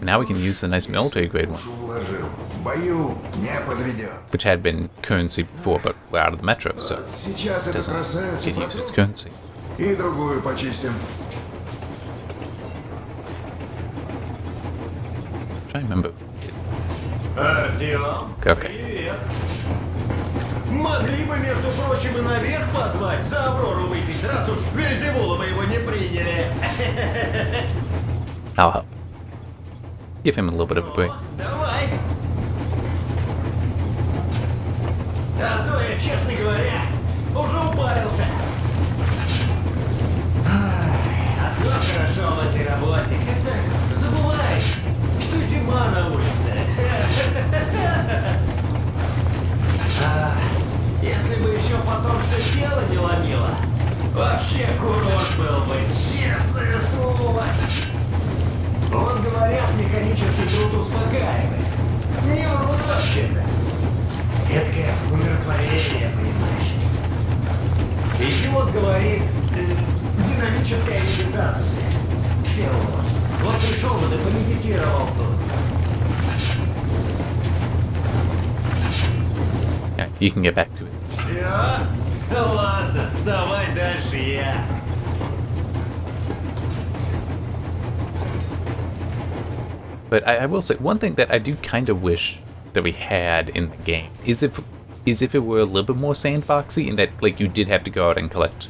Now we can use the nice military grade one. Вложил. бою не подведет. which had been currency before, but we're out of the metro, so Сейчас it эту doesn't красавицу get used as потом currency. и другую почистим. I'm trying to remember. Артём, Okay. привет. Могли бы, между прочим, и наверх позвать, за Аврору выпить, раз уж Вельзевула мы его не приняли. I'll help. Give him a little bit of a break. Давай. А то я, честно говоря, уже упарился. Одно хорошо в этой работе. Как-то забываешь, что зима на улице. Если бы еще потом все тело не ломило, вообще курорт был бы, честное слово. Вот говорят, механический труд успокаивает. Не врут вообще-то. Эдакое умиротворение, понимаешь. И вот говорит, динамическая медитация. Филос. Вот пришел бы, да помедитировал тут. Yeah, you can get back to it. Все? Ладно, давай дальше я. But I will say one thing that I do kind of wish that we had in the game is if it were a little bit more sandboxy, and that like you did have to go out and collect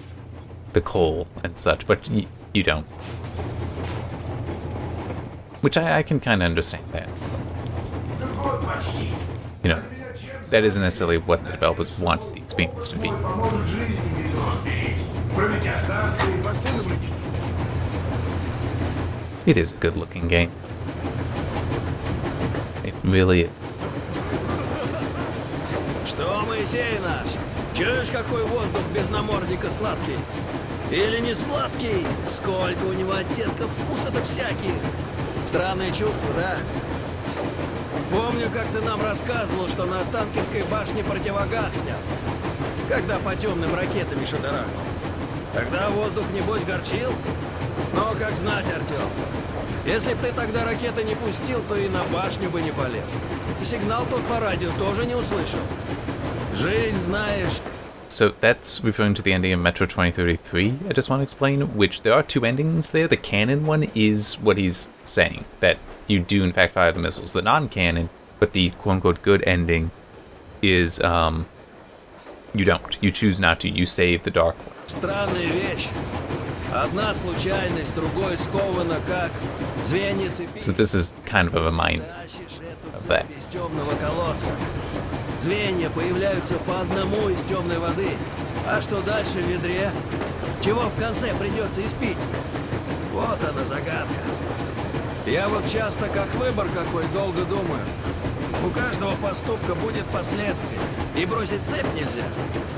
the coal and such, but you don't. Which I can kind of understand that. You know, that isn't necessarily what the developers wanted the experience to be. It is a good looking game. It really is. Что, Моисей наш? Чуешь, какой воздух без намордника сладкий? Или не сладкий? Сколько у него оттенков вкуса-то всяких. Странное чувство, да? Помню, как ты нам рассказывал, что на Останкинской башне противогаз снял, когда по темным ракетами шатарахнул. Тогда воздух, небось, горчил? Но как знать, Артем. Если б ты тогда ракеты не пустил, то и на башню бы не полез. И сигнал тот по радио тоже не услышал. Жизнь, знаешь... So that's referring to the ending of Metro 2033, I just want to explain, which there are two endings there. The canon one is what he's saying, that you do in fact fire the missiles. The non-canon, but the quote-unquote good ending is, you don't. You choose not to. You save the Dark One. Странная вещь. Одна случайность, другой скована как звенья цепи. So this is kind of a reminder of that. Из темного колодца. Звенья появляются по одному из темной воды. А что дальше в ведре? Чего в конце придется испить? Вот она загадка. Я вот часто, как выбор какой, долго думаю. У каждого поступка будет последствия. И бросить цепь нельзя.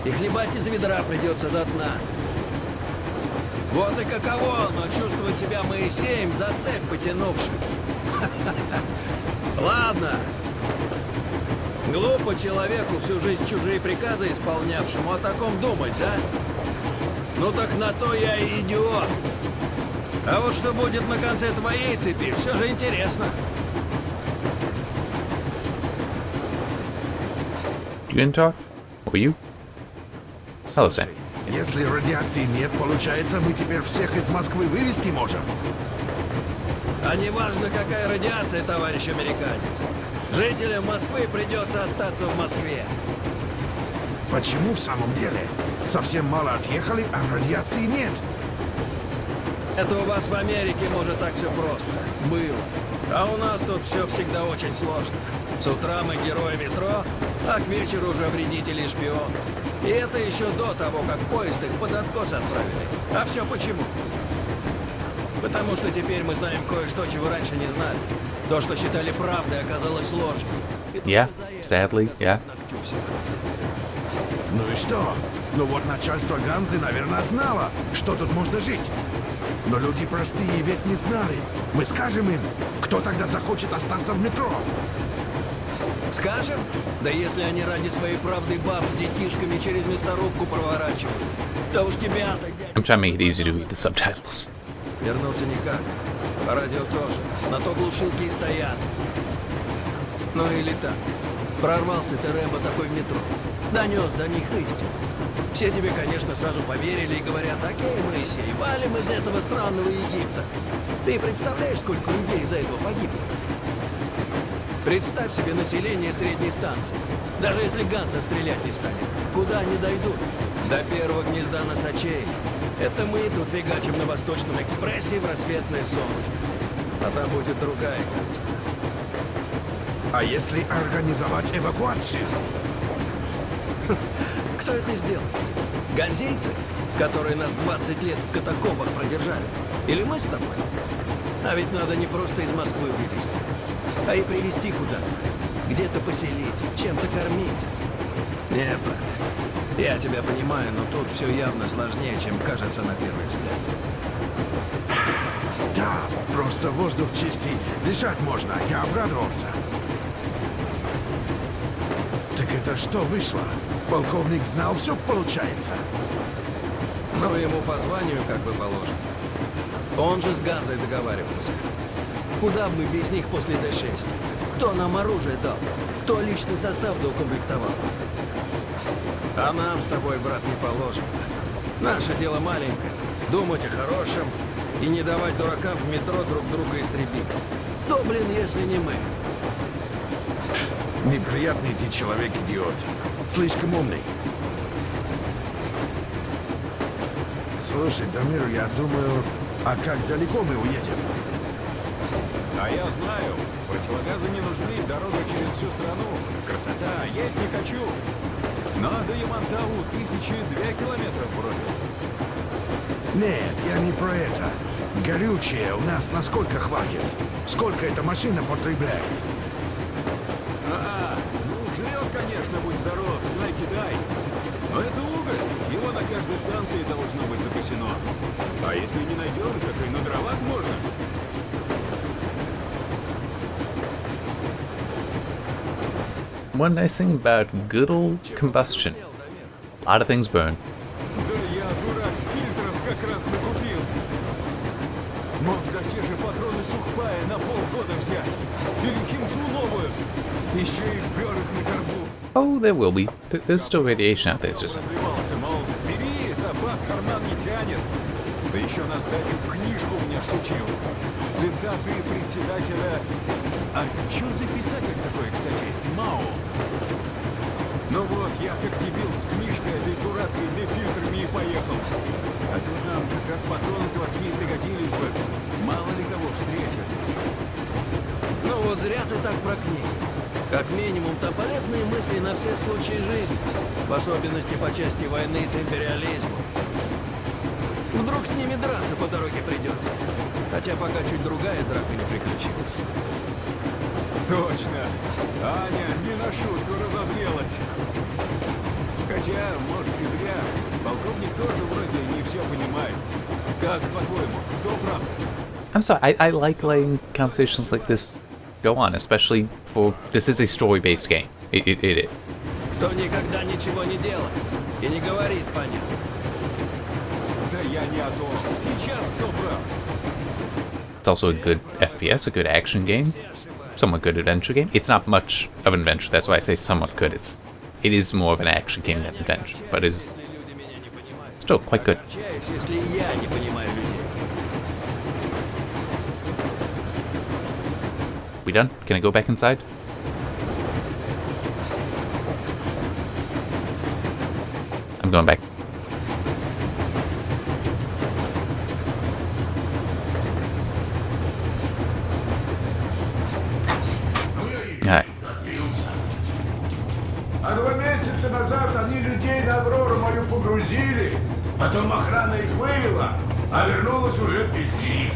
И хлебать из ведра придется до дна. Вот и каково оно чувствовать себя Моисеем за цепь потянувшим. Ладно. Глупо человеку, всю жизнь чужие приказы исполнявшему, о таком думать, да? Ну так на то я и идиот. А вот что будет на конце твоей цепи, все же интересно. You didn't talk? Were you? Hello, Sam. Если радиации нет, получается, мы теперь всех из Москвы вывести можем? А не важно, какая радиация, товарищ американец. Жителям Москвы придется остаться в Москве. Почему в самом деле? Совсем мало отъехали, а радиации нет. Это у вас в Америке, может, так все просто. Было. А у нас тут все всегда очень сложно. С утра мы герои метро, а к вечеру уже вредители и шпион. И это еще до того, как поезд их под откос отправили. А все почему? Потому что теперь мы знаем кое-что, чего раньше не знали. То, что считали правдой, оказалось ложью. Yeah, sadly, yeah. Ну и что? Ну вот начальство Ганзы, наверное, знало, что тут можно жить. Но люди простые ведь не знали. Мы скажем им, кто тогда захочет остаться в метро? Скажем? Да если они ради своей правды баб с детишками через мясорубку проворачивают, то уж тебя-то... I'm trying to make it easy to read the subtitles. Вернуться никак. По радио тоже. На то глушилки и стоят. Ну или так. Прорвался ты, Рэмбо, такой в метро. Донес до них истину. Все тебе, конечно, сразу поверили и говорят: окей, Моисей, валим из этого странного Египта. Ты представляешь, сколько людей из-за этого погибло? Представь себе население средней станции. Даже если Ганза стрелять не станет, куда они дойдут? До первого гнезда носачей. Это мы тут фигачим на Восточном экспрессе в рассветное солнце. А там будет другая картина. А если организовать эвакуацию? Кто это сделал? Ганзейцы, которые нас 20 лет в катакомбах продержали? Или мы с тобой? А ведь надо не просто из Москвы вывезти, а и привезти куда-то. Где-то поселить, чем-то кормить. Нет, брат, я тебя понимаю, но тут все явно сложнее, чем кажется на первый взгляд. Да, просто воздух чистый, дышать можно, я обрадовался. Так это что вышло? Полковник знал все, получается? Ну, ему по званию как бы положено. Он же с Ганзой договаривался. Куда бы мы без них после Д-6? Кто нам оружие дал? Кто личный состав доукомплектовал? А нам с тобой, брат, не положено. Наше дело маленькое. Думать о хорошем и не давать дуракам в метро друг друга истребить. Кто, блин, если не мы? Неприятный ты человек, идиот. Слишком умный. Слушай, Дамир, я думаю, а как далеко мы уедем? А я знаю, противогазы не нужны, дорога через всю страну. Красота, я не хочу. Но до Ямантау 1002 километров вроде. Нет, я не про это. Горючее у нас насколько хватит? Сколько эта машина потребляет? Ну, жрет, конечно, будь здоров, знай, кидай. Но это уголь, его на каждой станции должно быть запасено. А если не найдем, так и на дровах можно. One nice thing about good old combustion. A lot of things burn. Да я, дурак, фильтров как раз накупил. Мог за те же патроны сухпая на полгода взять. Или химзу новую. Еще и перок на горбу. Oh, there will be. There's still radiation out there, it's just... Развивался, мол, бери, запас карман не тянет. Да еще на сдачу книжку мне всучил. Цитаты председателя... А что за писатель такой, кстати? Мао. Ну вот, я как дебил с книжкой этой дурацкой для фильтрами и поехал. А тут нам как раз патроны заводские пригодились бы. Мало ли кого встретят. Ну вот зря ты так про книги. Как минимум, там полезные мысли на все случаи жизни. В особенности по части войны с империализмом. Вдруг с ними драться по дороге придется. Хотя пока чуть другая драка не приключилась. Точно. Аня не на шутку разозлилась. Хотя, может, и зря. Полковник тоже вроде не все понимает. Как, по-твоему, кто прав? I'm sorry, I like letting conversations like this go on, especially for... This is a story-based game. It is. Кто никогда ничего не делает и не говорит, понятно. Да я не о том. Сейчас кто прав? It's also a good FPS, a good action game. Somewhat good adventure game. It's not much of an adventure, that's why I say somewhat good. It is more of an action game than adventure, but it is still quite good. We done? Can I go back inside? I'm going back. Alright. А 2 месяца назад они людей на Аврору мою погрузили, потом охрана их вывела, а вернулась уже без них.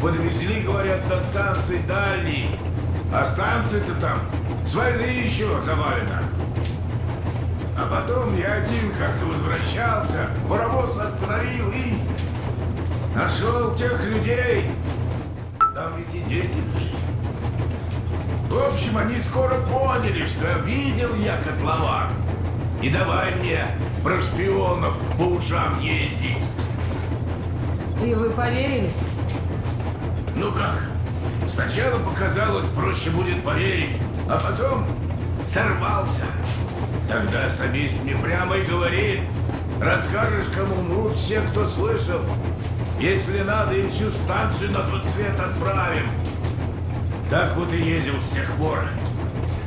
Подвезли, говорят, до станции дальней, а станция-то там с войны еще завалена. А потом я один как-то возвращался, паровоз остановил и нашел тех людей. Там ведь и дети были. В общем, они скоро поняли, что видел я котлован. И давай мне про шпионов по ушам ездить. И вы поверили? Ну как? Сначала показалось, проще будет поверить, А потом сорвался. Тогда самист мне прямо и говорит, расскажешь, кому умрут все, кто слышал. Если надо, и всю станцию на тот свет отправим. Так вот и ездил с тех пор,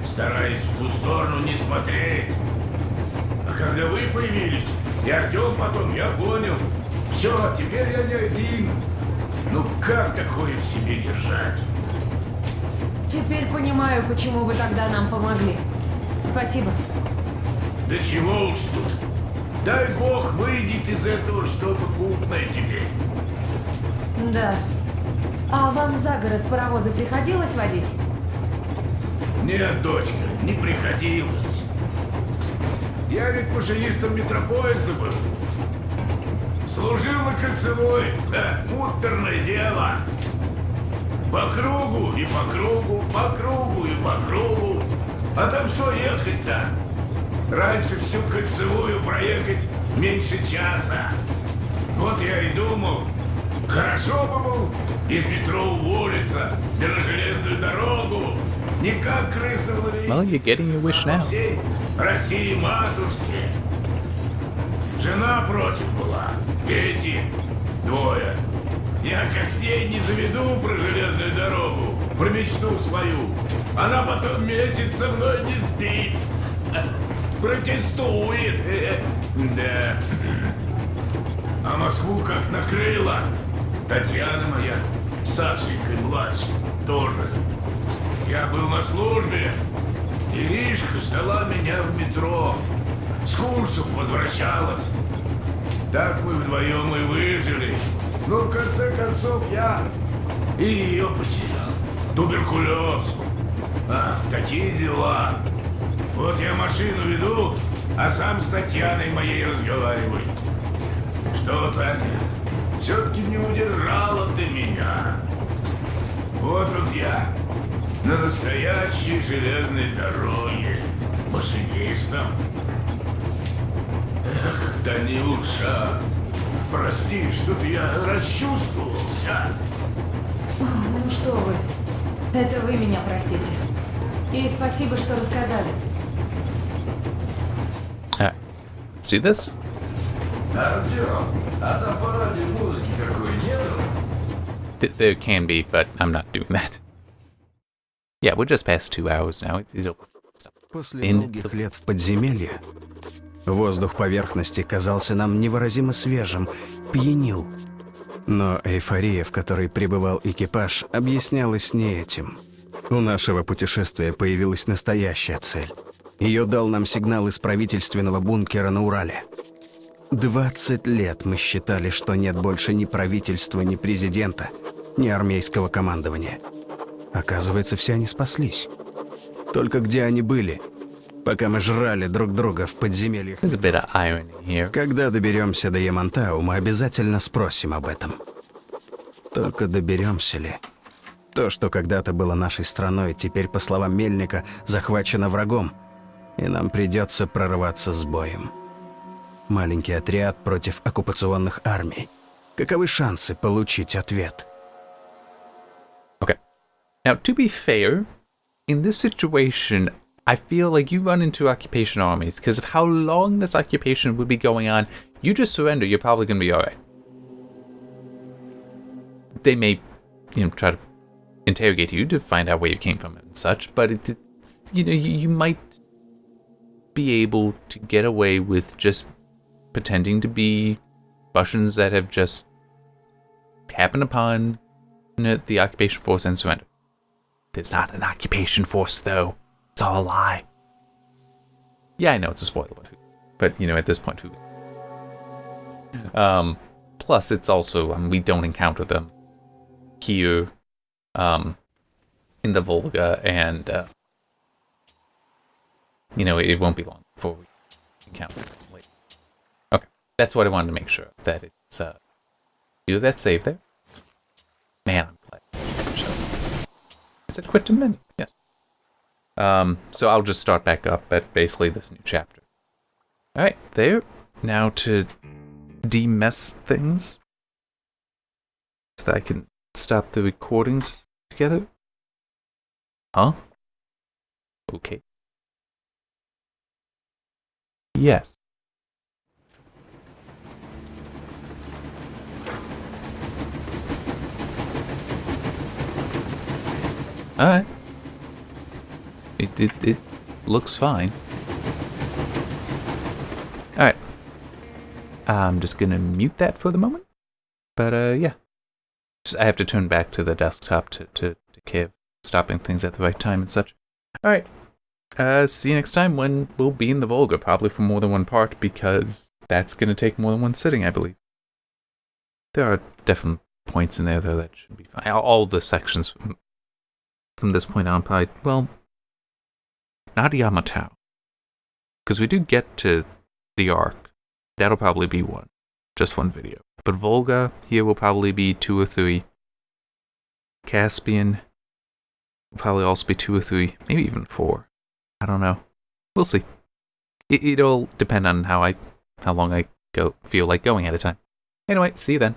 стараясь в ту сторону не смотреть. А когда вы появились, и Артем потом, я понял. Все, теперь я не один. Ну как такое в себе держать? Теперь понимаю, почему вы тогда нам помогли. Спасибо. Да чего уж тут. Дай бог выйдет из этого что-то путное теперь. Да. А вам за город паровозы приходилось водить? Нет, дочка, не приходилось. Я ведь машинистом метропоезда был. Служил на кольцевой. Да, муторное дело. По кругу и по кругу, по кругу и по кругу. А там что ехать-то? Раньше всю кольцевую проехать меньше часа. Вот я и думал, хорошо бы был из метро уволиться, да на железную дорогу. Не как крыса в лавине. Well, you're getting your wish now. Всей России матушки. Жена против была. Дети двое. Я как с ней не заведу про железную дорогу, про мечту свою. Она потом месяц со мной не спит. Протестует. Да. А Москву как накрыла. Татьяна моя, Сашенькой младшей, тоже. Я был на службе. Иришка ждала меня в метро. С курсов возвращалась. Так мы вдвоем и выжили. Но в конце концов я и ее потерял. Туберкулез. А, такие дела. Вот я машину веду, а сам с Татьяной моей разговариваю. Что, Таня, все-таки не удержала ты меня. Вот он я, на настоящей железной дороге, машинистом. Эх, Танюша, прости, что-то я расчувствовался. Ну что вы, это вы меня простите. И спасибо, что рассказали. Let's do this. Артем, а там по радио музыки какой нету? There can be, but I'm not doing that. Yeah, we're just past 2 hours now. После долгих лет в подземелье воздух поверхности казался нам невыразимо свежим, пьянил. Но эйфория, в которой пребывал экипаж, объяснялась не этим. У нашего путешествия появилась настоящая цель. Ее дал нам сигнал из правительственного бункера на Урале. 20 лет мы считали, что нет больше ни правительства, ни президента, ни армейского командования. Оказывается, все они спаслись. Только где они были, пока мы жрали друг друга в подземельях? There's a bit of irony here. Когда доберемся до Ямантау, мы обязательно спросим об этом. Только доберемся ли? То, что когда-то было нашей страной, теперь, по словам Мельника, захвачено врагом, и нам придется прорываться с боем. Маленький отряд против оккупационных армий. Каковы шансы получить ответ? Okay. Now, to be fair, in this situation, I feel like you run into occupation armies because of how long this occupation would be going on. You just surrender, you're probably going to be alright. They may, try to interrogate you to find out where you came from and such, but it's, you might be able to get away with just pretending to be Russians that have just happened upon the occupation force and surrender. There's not an occupation force, though. It's all a lie. Yeah, I know it's a spoiler, but at this point, who? Plus, it's also we don't encounter them here, in the Volga, and it won't be long before we encounter them later. Okay, that's what I wanted to make sure of, that it's do that save there. Man, I'm glad. Is it quit to menu? Yes. So I'll just start back up at basically this new chapter. Alright, there. Now to demess things, so that I can stop the recordings together. Huh? Okay. Yes. Alright. It looks fine. Alright. I'm just gonna mute that for the moment. But, yeah. I have to turn back to the desktop to Kiv, stopping things at the right time and such. Alright. See you next time when we'll be in the Volga, probably for more than one part, because that's gonna take more than one sitting, I believe. There are definite points in there, though, that should be fine. All the sections from this point on, probably, well, not Yamato. Because we do get to the Ark. That'll probably be one. Just one video. But Volga, here will probably be 2 or 3. Caspian will probably also be 2 or 3. Maybe even 4. I don't know. We'll see. It'll depend on how long I feel like going at a time. Anyway, see you then.